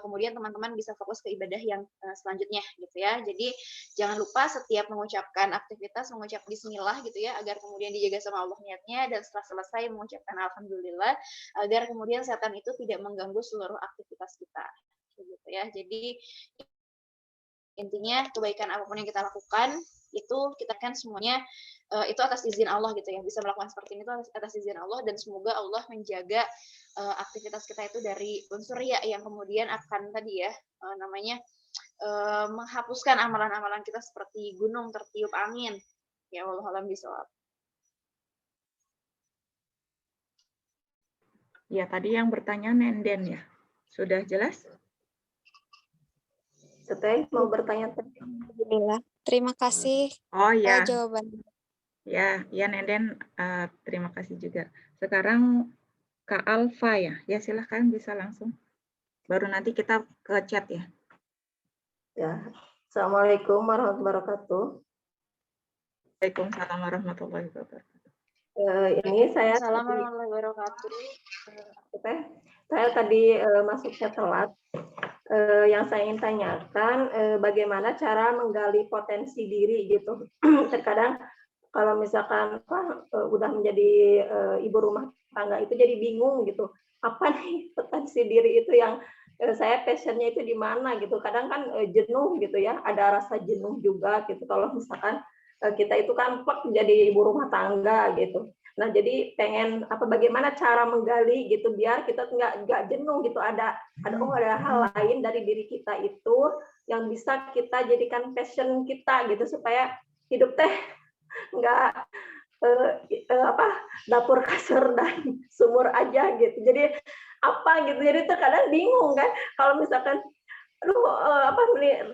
kemudian teman-teman bisa fokus ke ibadah yang selanjutnya gitu ya. Jadi jangan lupa setiap mengucapkan aktivitas mengucap bismillah gitu ya, agar kemudian dijaga sama Allah niatnya, dan setelah selesai mengucapkan alhamdulillah, agar kemudian setan itu tidak mengganggu seluruh aktivitas kita gitu ya. Jadi intinya kebaikan apapun yang kita lakukan itu kita kan semuanya itu atas izin Allah gitu ya, bisa melakukan seperti ini itu atas izin Allah, dan semoga Allah menjaga aktivitas kita itu dari unsur riya yang kemudian akan tadi ya namanya menghapuskan amalan-amalan kita seperti gunung tertiup angin. Ya Allah alam bisawab. Ya, tadi yang bertanya Nenden ya. Sudah jelas? Teteh mau bertanya teh. Alhamdulillah. Terima kasih Oh ya, jawabannya. ya Nenden, terima kasih juga. Sekarang Kak Alfa ya, ya silahkan bisa langsung. Baru nanti kita ke chat ya. Ya. Assalamualaikum warahmatullahi wabarakatuh. Waalaikumsalam warahmatullahi wabarakatuh. Ini saya Assalamualaikum warahmatullahi wabarakatuh. Teh, saya tadi masuknya telat. Yang saya ingin tanyakan, bagaimana cara menggali potensi diri gitu. Terkadang kalau misalkan udah menjadi ibu rumah tangga itu jadi bingung gitu. Apa nih potensi diri itu yang saya passionnya itu di mana gitu. Kadang kan jenuh gitu ya, ada rasa jenuh juga gitu. Kalau misalkan kita itu kan plek jadi ibu rumah tangga gitu. Nah, jadi pengen bagaimana cara menggali gitu biar kita nggak jenuh gitu. Ada hal lain dari diri kita itu yang bisa kita jadikan passion kita gitu supaya hidup teh nggak dapur kasur dan sumur aja gitu. Jadi apa gitu. Jadi terkadang bingung kan kalau misalkan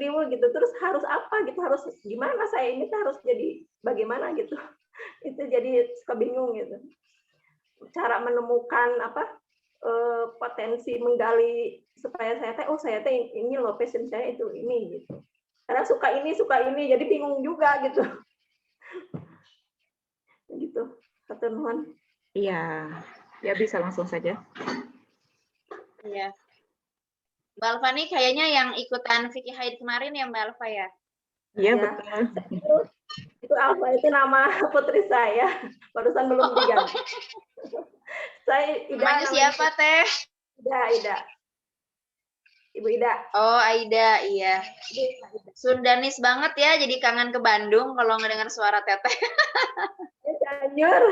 riwuh gitu, terus harus apa gitu, harus gimana saya ini harus jadi bagaimana gitu. Itu jadi suka bingung gitu. Cara menemukan potensi menggali supaya saya teh ini loh passion saya itu ini gitu. Karena suka ini jadi bingung juga gitu. Gitu. Kata Nuhan. Iya, ya bisa langsung saja. Iya. Mbak Alfa nih kayaknya yang ikutan Fikih Haid kemarin ya Mbak Alfa ya? Iya, Ya. betul. Itu Alfa itu nama putri saya. Barusan belum diganti. Saya Ida. Namanya siapa Teh? Ida. Ibu Ida. Oh, Aida, iya. Sundanis banget ya, jadi kangen ke Bandung kalau ngedengar suara Teteh. Cianjur.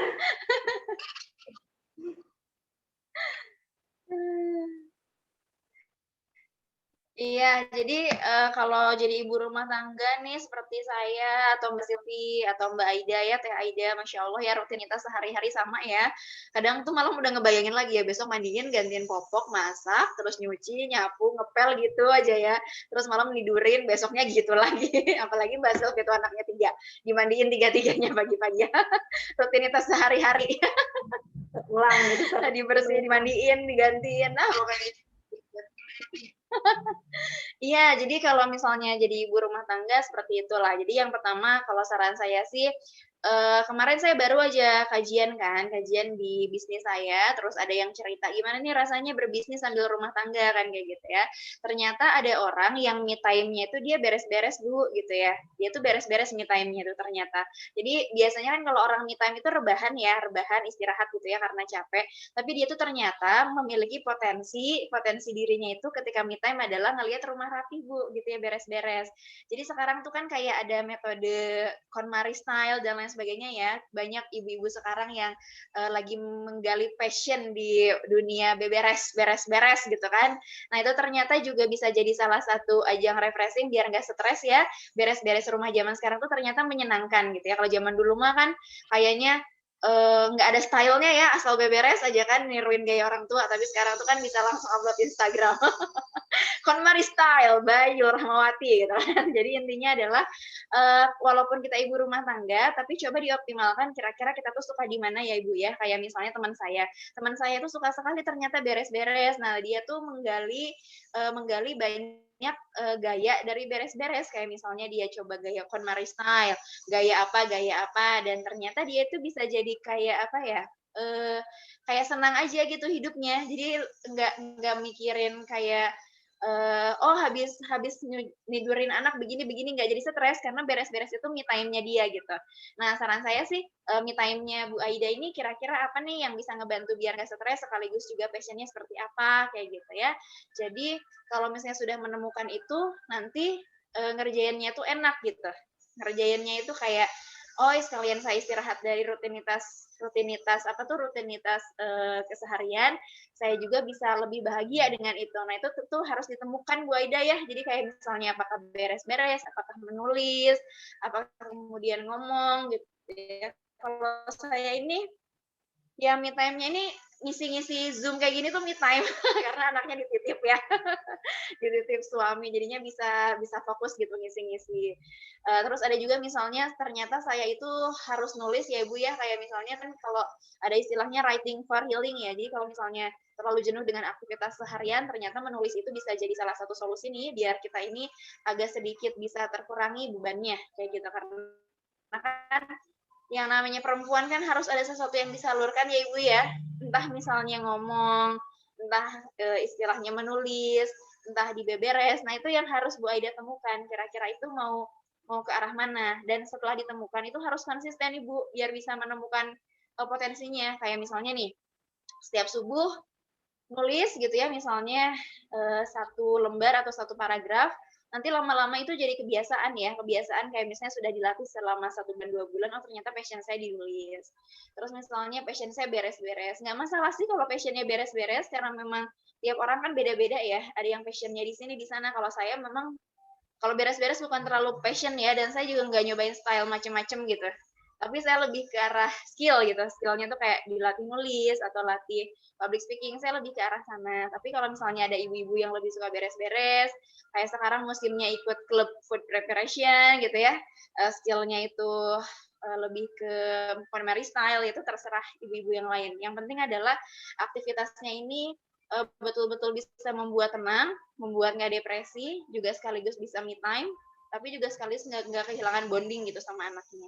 Iya, jadi kalau jadi ibu rumah tangga nih seperti saya atau Mbak Silvi atau Mbak Aida ya, Teh Aida, Masya Allah ya rutinitas sehari-hari sama ya. Kadang tuh malam udah ngebayangin lagi ya, besok mandiin, gantiin popok, masak, terus nyuci, nyapu, ngepel gitu aja ya. Terus malam tidurin, besoknya gitu lagi. Apalagi Mbak Silvi itu anaknya 3, dimandiin 3-3-nya pagi-pagi. Rutinitas sehari-hari. Ulang gitu. Dibersihin, dimandiin, digantiin, pokoknya iya, jadi kalau misalnya jadi ibu rumah tangga seperti itulah. Jadi yang pertama kalau saran saya sih kemarin saya baru aja kajian di bisnis saya, terus ada yang cerita gimana nih rasanya berbisnis sambil rumah tangga kan kayak gitu ya. Ternyata ada orang yang me time-nya itu dia beres-beres Bu gitu ya. Dia tuh beres-beres me time-nya itu ternyata. Jadi biasanya kan kalau orang me time itu rebahan istirahat gitu ya karena capek. Tapi dia tuh ternyata memiliki potensi dirinya itu ketika me time adalah ngelihat rumah rapi Bu gitu ya beres-beres. Jadi sekarang tuh kan kayak ada metode KonMari style dan lain sebagainya ya. Banyak ibu-ibu sekarang yang lagi menggali passion di dunia beres-beres gitu kan. Nah, itu ternyata juga bisa jadi salah satu ajang refreshing biar nggak stres ya. Beres-beres rumah zaman sekarang tuh ternyata menyenangkan gitu ya. Kalau zaman dulu mah kan kayaknya nggak ada stylenya ya, asal beberes aja kan niruin gaya orang tua, tapi sekarang tuh kan bisa langsung upload Instagram. KonMari style Bayu Rahmawati gitu kan. Jadi intinya adalah walaupun kita ibu rumah tangga, tapi coba dioptimalkan kira-kira kita tuh suka di mana ya Ibu ya. Kayak misalnya teman saya tuh suka sekali ternyata beres-beres. Nah, dia tuh menggali banyak gaya dari beres-beres, kayak misalnya dia coba gaya KonMari style, gaya apa, dan ternyata dia itu bisa jadi kayak apa ya, kayak senang aja gitu hidupnya. Jadi nggak mikirin kayak habis nidurin anak begini nggak jadi stres karena beres-beres itu me time-nya dia gitu. Nah, saran saya sih me time-nya Bu Aida ini kira-kira apa nih yang bisa ngebantu biar nggak stres sekaligus juga passion-nya seperti apa kayak gitu ya. Jadi kalau misalnya sudah menemukan itu nanti ngerjainnya tuh enak gitu. ngerjainnya itu kayak sekalian saya istirahat dari rutinitas keseharian, saya juga bisa lebih bahagia dengan itu. Nah, itu tentu harus ditemukan Bu Aida ya. Jadi kayak misalnya apakah beres-beres, apakah menulis, apakah kemudian ngomong gitu ya. Kalau saya ini ya me time-nya ini ngisi-ngisi Zoom kayak gini tuh me time karena anaknya dititip ya. Dititip suami jadinya bisa fokus gitu ngisi-ngisi. Terus ada juga misalnya ternyata saya itu harus nulis ya Ibu ya, kayak misalnya kan kalau ada istilahnya writing for healing ya. Jadi kalau misalnya terlalu jenuh dengan aktivitas seharian, ternyata menulis itu bisa jadi salah satu solusi nih biar kita ini agak sedikit bisa terkurangi bebannya kayak gitu, karena kan yang namanya perempuan kan harus ada sesuatu yang disalurkan ya Ibu ya. Entah misalnya ngomong, entah istilahnya menulis, entah dibeberes. Nah, itu yang harus Bu Aida temukan. Kira-kira itu mau ke arah mana. Dan setelah ditemukan itu harus konsisten Ibu biar bisa menemukan potensinya. Kayak misalnya nih, setiap subuh nulis gitu ya, misalnya satu lembar atau satu paragraf, nanti lama-lama itu jadi kebiasaan ya, kebiasaan kayak misalnya sudah dilatih selama 1 bulan 2 bulan, oh ternyata passion saya dinulis. Terus misalnya passion saya beres-beres, nggak masalah sih kalau passionnya beres-beres, karena memang tiap orang kan beda-beda ya, ada yang passionnya di sini di sana. Kalau saya memang kalau beres-beres bukan terlalu passion ya, dan saya juga nggak nyobain style macem-macem gitu. Tapi saya lebih ke arah skill gitu, skillnya tuh kayak dilatih nulis atau latih public speaking, saya lebih ke arah sana. Tapi kalau misalnya ada ibu-ibu yang lebih suka beres-beres, kayak sekarang musimnya ikut klub food preparation gitu ya, skillnya itu lebih ke culinary style, itu terserah ibu-ibu yang lain. Yang penting adalah aktivitasnya ini betul-betul bisa membuat tenang, membuat nggak depresi, juga sekaligus bisa me time, tapi juga sekaligus nggak kehilangan bonding gitu sama anaknya.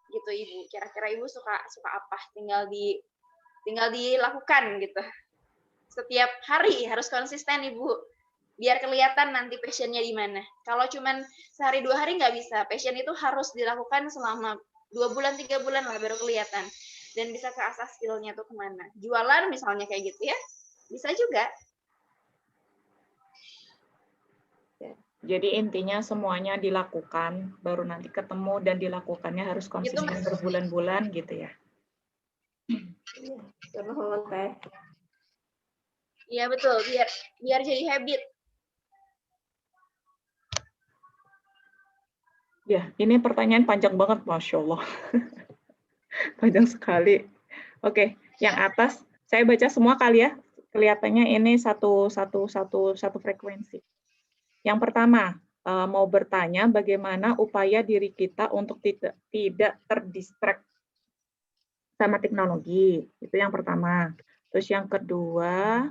Gitu Ibu. Kira-kira Ibu suka apa? Tinggal dilakukan gitu. Setiap hari harus konsisten Ibu. Biar kelihatan nanti passionnya di mana. Kalau cuman sehari 2 hari nggak bisa. Passion itu harus dilakukan selama 2 bulan 3 bulan lah baru kelihatan. Dan bisa keasah skillnya tuh kemana. Jualan misalnya kayak gitu ya. Bisa juga. Jadi intinya semuanya dilakukan, baru nanti ketemu dan dilakukannya harus konsisten berbulan-bulan gitu ya. Iya betul, biar jadi habit. Ya, ini pertanyaan panjang banget, Masya Allah. Panjang sekali. Oke, yang atas saya baca semua kali ya. Kelihatannya ini satu frekuensi. Yang pertama, mau bertanya bagaimana upaya diri kita untuk tidak terdistract sama teknologi. Itu yang pertama. Terus yang kedua,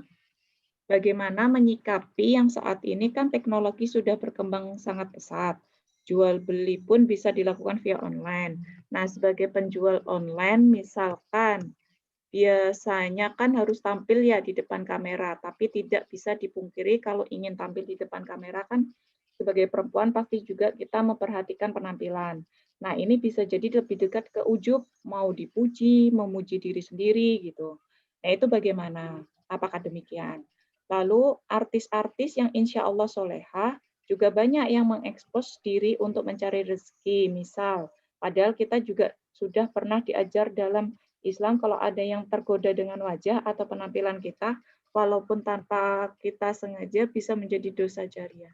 bagaimana menyikapi yang saat ini kan teknologi sudah berkembang sangat pesat. Jual beli pun bisa dilakukan via online. Nah, sebagai penjual online, misalkan biasanya kan harus tampil ya di depan kamera, tapi tidak bisa dipungkiri kalau ingin tampil di depan kamera kan sebagai perempuan pasti juga kita memperhatikan penampilan. Nah, ini bisa jadi lebih dekat ke ujub, mau dipuji, memuji diri sendiri gitu. Nah, itu bagaimana? Apakah demikian? Lalu artis-artis yang insya Allah soleha juga banyak yang mengekspos diri untuk mencari rezeki, misal. Padahal kita juga sudah pernah diajar dalam Islam kalau ada yang tergoda dengan wajah atau penampilan kita, walaupun tanpa kita sengaja bisa menjadi dosa jariah.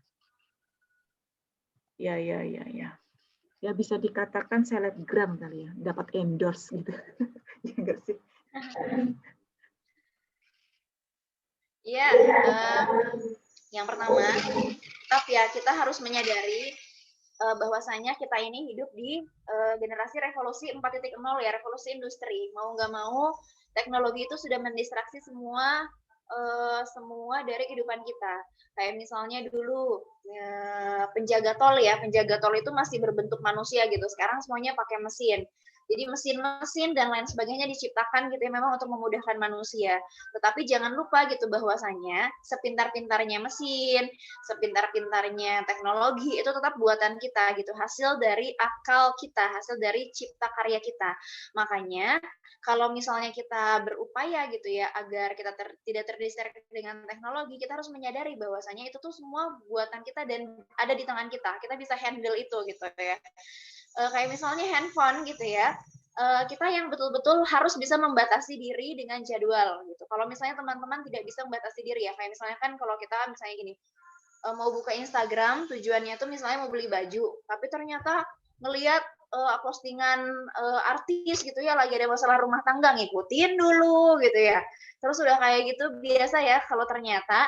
Ya. Ya bisa dikatakan selebgram kali ya, dapat endorse gitu. Ya enggak sih? Iya, yang pertama, tetap ya kita harus menyadari bahwasanya kita ini hidup di generasi revolusi 4.0 ya, revolusi industri. Mau nggak mau, teknologi itu sudah mendistraksi semua dari kehidupan kita. Kayak misalnya dulu penjaga tol ya, penjaga tol itu masih berbentuk manusia gitu. Sekarang semuanya pakai mesin. Jadi mesin-mesin dan lain sebagainya diciptakan gitu ya memang untuk memudahkan manusia. Tetapi jangan lupa gitu bahwasanya sepintar-pintarnya mesin, sepintar-pintarnya teknologi itu tetap buatan kita gitu, hasil dari akal kita, hasil dari cipta karya kita. Makanya kalau misalnya kita berupaya gitu ya agar kita tidak terdistract dengan teknologi, kita harus menyadari bahwasanya itu tuh semua buatan kita dan ada di tangan kita. Kita bisa handle itu gitu ya. Kayak misalnya handphone gitu ya. Kita yang betul-betul harus bisa membatasi diri dengan jadwal gitu. Kalau misalnya teman-teman tidak bisa membatasi diri ya, kayak misalnya kan kalau kita misalnya gini, mau buka Instagram tujuannya tuh misalnya mau beli baju, tapi ternyata ngelihat postingan artis gitu ya lagi ada masalah rumah tangga, ngikutin dulu gitu ya. Terus udah kayak gitu biasa ya kalau ternyata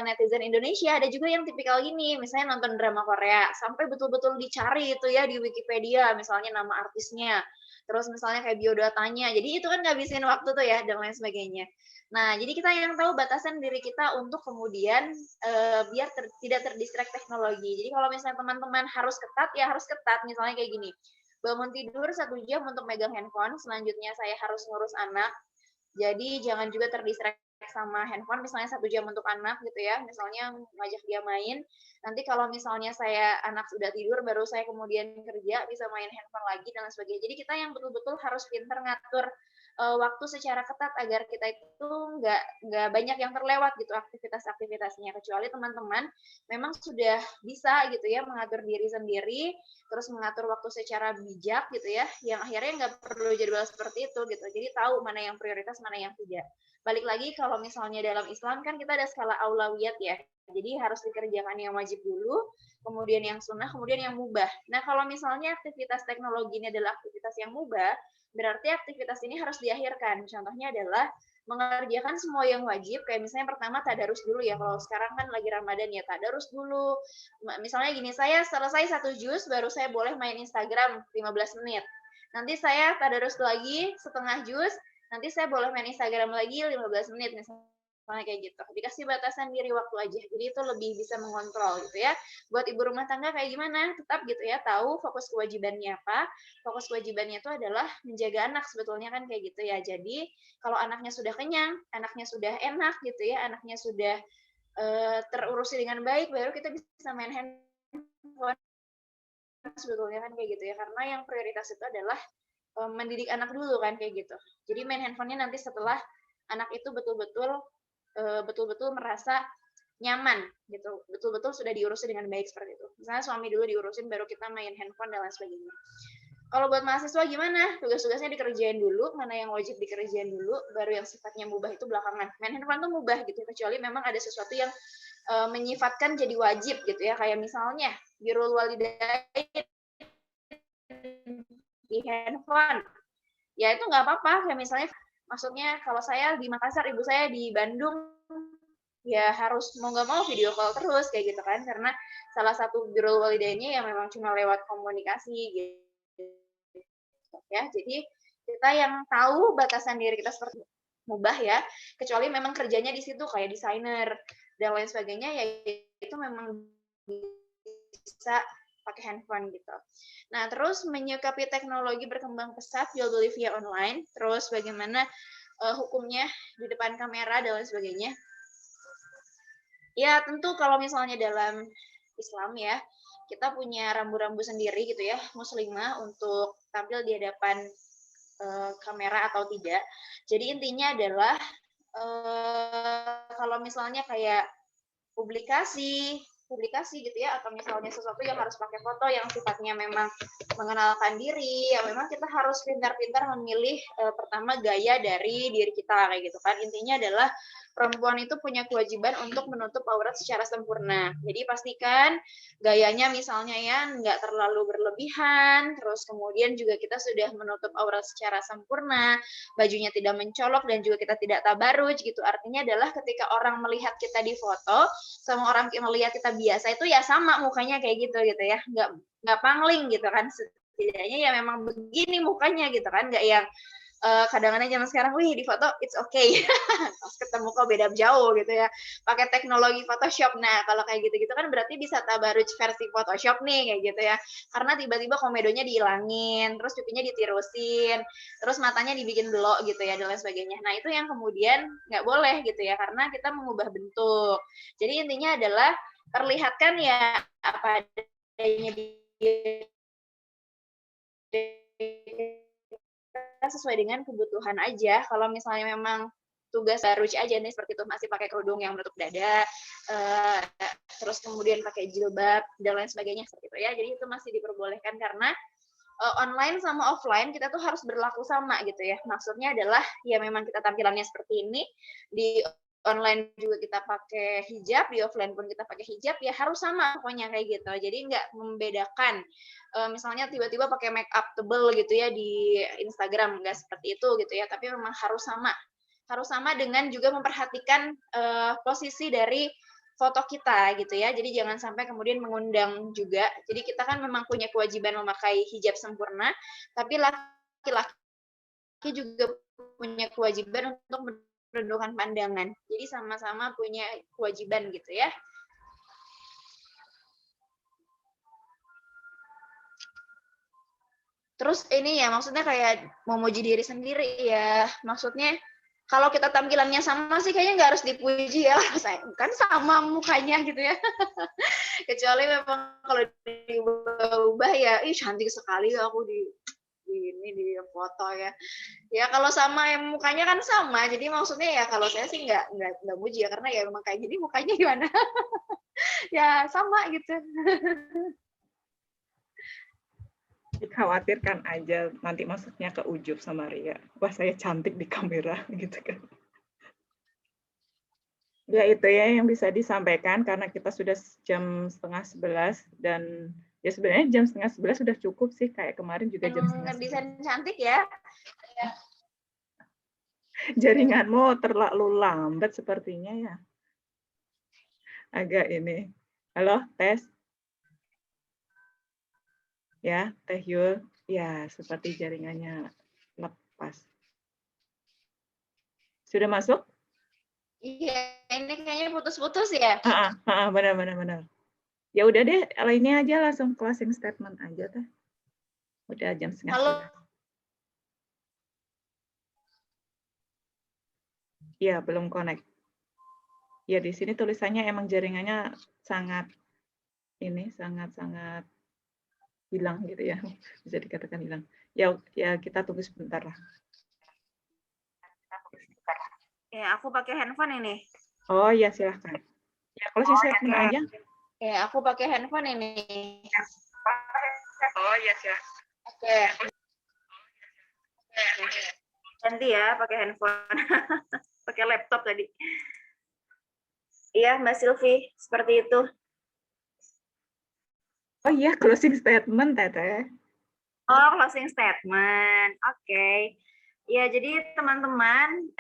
netizen Indonesia ada juga yang tipikal gini, misalnya nonton drama Korea sampai betul-betul dicari itu ya di Wikipedia misalnya nama artisnya. Terus misalnya kayak biodatanya. Jadi itu kan ngabisin waktu tuh ya dan lain sebagainya. Nah, jadi kita yang tahu batasan diri kita untuk kemudian biar tidak terdistract teknologi. Jadi kalau misalnya teman-teman harus ketat, ya harus ketat. Misalnya kayak gini, bangun tidur 1 jam untuk megang handphone, selanjutnya saya harus ngurus anak, jadi jangan juga terdistract sama handphone, misalnya 1 jam untuk anak gitu ya, misalnya ngajak dia main. Nanti kalau misalnya saya anak sudah tidur, baru saya kemudian kerja, bisa main handphone lagi dan lain sebagainya. Jadi kita yang betul-betul harus pintar ngatur waktu secara ketat agar kita itu nggak banyak yang terlewat gitu aktivitas-aktivitasnya. Kecuali teman-teman memang sudah bisa gitu ya mengatur diri sendiri, terus mengatur waktu secara bijak gitu ya, yang akhirnya nggak perlu jadwal seperti itu gitu. Jadi tahu mana yang prioritas, mana yang tidak. Balik lagi kalau misalnya dalam Islam kan kita ada skala aulawiyat ya. Jadi harus dikerjakan yang wajib dulu, kemudian yang sunnah, kemudian yang mubah. Nah kalau misalnya aktivitas teknologi ini adalah aktivitas yang mubah, berarti aktivitas ini harus diakhirkan. Contohnya adalah mengerjakan semua yang wajib, kayak misalnya pertama tadarus dulu ya, kalau sekarang kan lagi Ramadan ya, tadarus dulu. Misalnya gini, saya selesai 1 juz, baru saya boleh main Instagram 15 menit. Nanti saya tadarus lagi setengah juz, nanti saya boleh main Instagram lagi 15 menit misalnya kayak gitu. Dikasih batasan diri waktu aja. Jadi itu lebih bisa mengontrol gitu ya. Buat ibu rumah tangga kayak gimana? Tetap gitu ya, tahu fokus kewajibannya apa. Fokus kewajibannya itu adalah menjaga anak sebetulnya kan kayak gitu ya. Jadi kalau anaknya sudah kenyang, anaknya sudah enak gitu ya, anaknya sudah terurusi dengan baik, baru kita bisa main handphone sebetulnya kan kayak gitu ya. Karena yang prioritas itu adalah mendidik anak dulu kan kayak gitu. Jadi main handphonenya nanti setelah anak itu betul-betul merasa nyaman gitu, betul-betul sudah diurusin dengan baik seperti itu. Misalnya suami dulu diurusin, baru kita main handphone dan lain sebagainya. Kalau buat mahasiswa gimana? Tugas-tugasnya dikerjain dulu, mana yang wajib dikerjain dulu, baru yang sifatnya mubah itu belakangan. Main handphone tuh mubah gitu, kecuali memang ada sesuatu yang menyifatkan jadi wajib gitu ya, kayak misalnya birrul walidain di handphone. Ya itu nggak apa-apa, ya misalnya maksudnya kalau saya di Makassar, ibu saya di Bandung, ya harus mau nggak mau video call terus kayak gitu kan, karena salah satu birrul walidainnya yang memang cuma lewat komunikasi gitu ya. Jadi kita yang tahu batasan diri kita seperti mubah ya, kecuali memang kerjanya di situ kayak desainer dan lain sebagainya, ya itu memang bisa pakai handphone gitu. Nah, terus menyikapi teknologi berkembang pesat, jual beli via online, terus bagaimana hukumnya di depan kamera dan lain sebagainya. Ya, tentu kalau misalnya dalam Islam ya, kita punya rambu-rambu sendiri gitu ya, muslimah untuk tampil di hadapan kamera atau tidak. Jadi intinya adalah kalau misalnya kayak publikasi gitu ya, atau misalnya sesuatu yang harus pakai foto yang sifatnya memang mengenalkan diri, ya memang kita harus pintar-pintar memilih pertama gaya dari diri kita kayak gitu kan. Intinya adalah perempuan itu punya kewajiban untuk menutup aurat secara sempurna. Jadi pastikan gayanya misalnya ya nggak terlalu berlebihan, terus kemudian juga kita sudah menutup aurat secara sempurna, bajunya tidak mencolok dan juga kita tidak tabaruj gitu. Artinya adalah ketika orang melihat kita di foto sama orang yang melihat kita biasa itu ya sama mukanya kayak gitu ya, nggak pangling gitu kan, setidaknya ya memang begini mukanya gitu kan, nggak yang kadang-kadang zaman sekarang, wih di foto it's okay, pas ketemu kok beda jauh gitu ya, pakai teknologi Photoshop. Nah kalau kayak gitu-gitu kan berarti bisa tabaruj versi Photoshop nih kayak gitu ya, karena tiba-tiba komedonya dihilangin, terus pipinya ditirusin, terus matanya dibikin belok gitu ya dan lain sebagainya. Nah itu yang kemudian nggak boleh gitu ya, karena kita mengubah bentuk. Jadi intinya adalah perlihatkan ya apa adanya sesuai dengan kebutuhan aja. Kalau misalnya memang tugas tabaruj aja nih seperti itu, masih pakai kerudung yang menutup dada, terus kemudian pakai jilbab dan lain sebagainya seperti itu ya. Jadi itu masih diperbolehkan karena online sama offline kita tuh harus berlaku sama gitu ya. Maksudnya adalah ya memang kita tampilannya seperti ini, di online juga kita pakai hijab, di offline pun kita pakai hijab, ya harus sama pokoknya kayak gitu. Jadi nggak membedakan. Misalnya tiba-tiba pakai make up tebel gitu ya di Instagram, nggak seperti itu gitu ya. Tapi memang harus sama. Harus sama dengan juga memperhatikan posisi dari foto kita gitu ya. Jadi jangan sampai kemudian mengundang juga. Jadi kita kan memang punya kewajiban memakai hijab sempurna, tapi laki-laki juga punya kewajiban untuk menundukkan pandangan. Jadi sama-sama punya kewajiban gitu ya. Terus ini ya maksudnya kayak memuji diri sendiri ya. Maksudnya kalau kita tampilannya sama sih kayaknya nggak harus dipuji ya, kan sama mukanya gitu ya. Kecuali memang kalau diubah-ubah ya, ih cantik sekali aku di foto ya. Ya kalau sama yang mukanya kan sama, jadi maksudnya ya kalau saya sih nggak muji ya, karena ya memang kayak gini mukanya gimana. Ya sama gitu. Dikhawatirkan aja nanti maksudnya ke ujub sama Ria. Wah saya cantik di kamera gitu kan. Ya itu ya yang bisa disampaikan karena kita sudah jam 10:30 dan ya sebenarnya jam 10:30 sudah cukup sih, kayak kemarin juga jam 10:30. Desain cantik ya. Jaringanmu terlalu lambat sepertinya ya. Agak ini. Halo, tes. Ya, Teh Yul. Ya, seperti jaringannya lepas. Sudah masuk? Iya, ini kayaknya putus-putus ya. Benar. Ya udah deh, lainnya aja langsung closing statement aja Teh. Udah jam 10:30. Halo. Iya, belum connect. Ya, di sini tulisannya emang jaringannya sangat hilang gitu ya. Bisa dikatakan hilang. Ya kita tunggu sebentar lah. Ya, aku pakai handphone ini. Oh iya, silahkan. Ya, closing statement aja. Ya, aku pakai handphone ini. Oh iya, silahkan. Oke. Ganti ya, pakai handphone. Pakai laptop tadi. Iya, Mbak Silvi, seperti itu. Oh iya, closing statement, Teteh. Oh, closing statement. Oke. Ya, jadi teman-teman,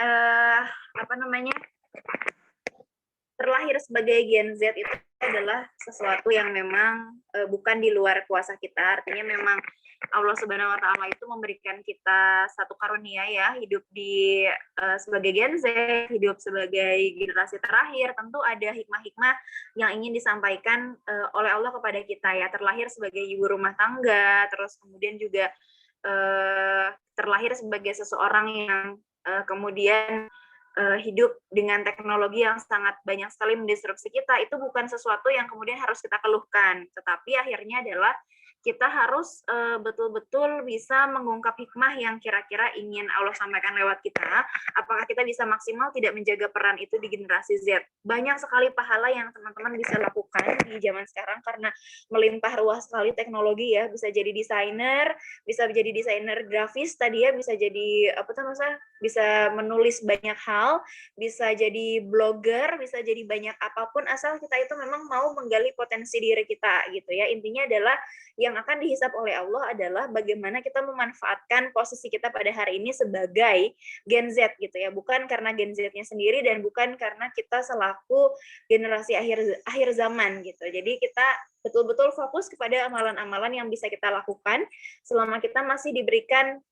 terlahir sebagai Gen Z itu adalah sesuatu yang memang bukan di luar kuasa kita. Artinya memang Allah Subhanahu wa taala itu memberikan kita satu karunia ya, hidup sebagai Gen Z, hidup sebagai generasi terakhir, tentu ada hikmah-hikmah yang ingin disampaikan oleh Allah kepada kita ya. Terlahir sebagai ibu rumah tangga, terus kemudian juga terlahir sebagai seseorang yang kemudian hidup dengan teknologi yang sangat banyak sekali mendisrupsi kita, itu bukan sesuatu yang kemudian harus kita keluhkan, tetapi akhirnya adalah kita harus betul-betul bisa mengungkap hikmah yang kira-kira ingin Allah sampaikan lewat kita. Apakah kita bisa maksimal tidak menjaga peran itu di generasi Z? Banyak sekali pahala yang teman-teman bisa lakukan di zaman sekarang karena melimpah ruah sekali teknologi ya. Bisa jadi desainer, bisa jadi desainer grafis tadi ya, bisa jadi bisa menulis banyak hal, bisa jadi blogger, bisa jadi banyak apapun asal kita itu memang mau menggali potensi diri kita gitu ya. Intinya adalah yang yang akan dihisab oleh Allah adalah bagaimana kita memanfaatkan posisi kita pada hari ini sebagai Gen Z gitu ya, bukan karena Gen Z-nya sendiri dan bukan karena kita selaku generasi akhir zaman gitu. Jadi kita betul-betul fokus kepada amalan-amalan yang bisa kita lakukan selama kita masih diberikan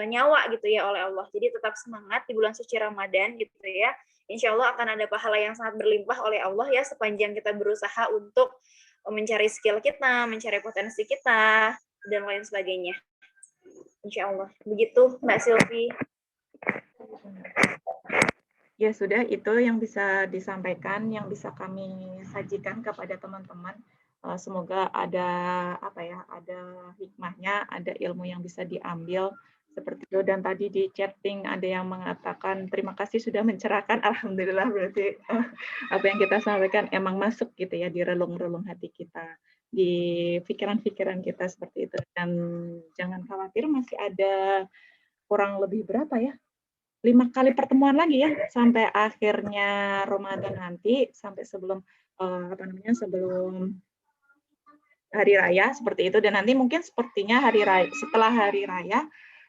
nyawa gitu ya oleh Allah. Jadi tetap semangat di bulan suci Ramadan gitu ya. Insya Allah akan ada pahala yang sangat berlimpah oleh Allah ya sepanjang kita berusaha untuk mencari skill kita, mencari potensi kita, dan lain sebagainya. Insya Allah. Begitu Mbak Silvi. Ya sudah, itu yang bisa disampaikan, yang bisa kami sajikan kepada teman-teman. Semoga ada ada hikmahnya, ada ilmu yang bisa diambil seperti itu. Dan tadi di chatting ada yang mengatakan terima kasih sudah mencerahkan. Alhamdulillah, berarti apa yang kita sampaikan emang masuk gitu ya di relung-relung hati kita, di pikiran-pikiran kita seperti itu. Dan jangan khawatir, masih ada kurang lebih berapa ya? 5 kali pertemuan lagi ya sampai akhirnya Ramadan nanti, sampai sebelum sebelum hari raya seperti itu. Dan nanti mungkin sepertinya setelah hari raya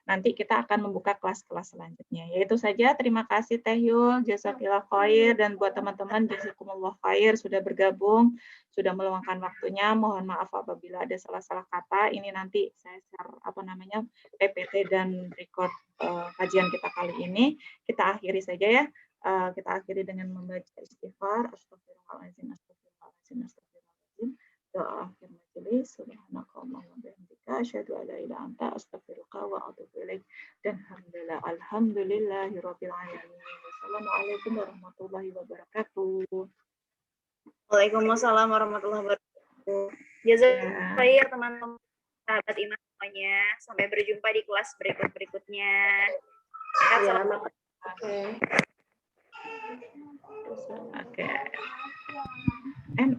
nanti kita akan membuka kelas-kelas selanjutnya. Yaitu saja, terima kasih Teh Yul, jazakillah khair, dan buat teman-teman jazakumullah khair sudah bergabung, sudah meluangkan waktunya. Mohon maaf apabila ada salah-salah kata. Ini nanti saya share PPT dan record kajian kita kali ini. Kita akhiri saja ya. Kita akhiri dengan membaca istighfar. Astagfirullahaladzim, astagfirullahaladzim, astagfirullahaladzim. Doa akhir majelis, subhanakallahumma wa bihamdika asyhadu an la ilaha illa anta astaghfiruka wa atubu ilaik. Dan alhamdulillahirabbil alamin. Wassalamualaikum warahmatullahi wabarakatuh. Waalaikumsalam warahmatullahi wabarakatuh. Jazakallahu khair teman-teman sahabat iman semuanya. Sampai berjumpa di kelas berikutnya. Oke. And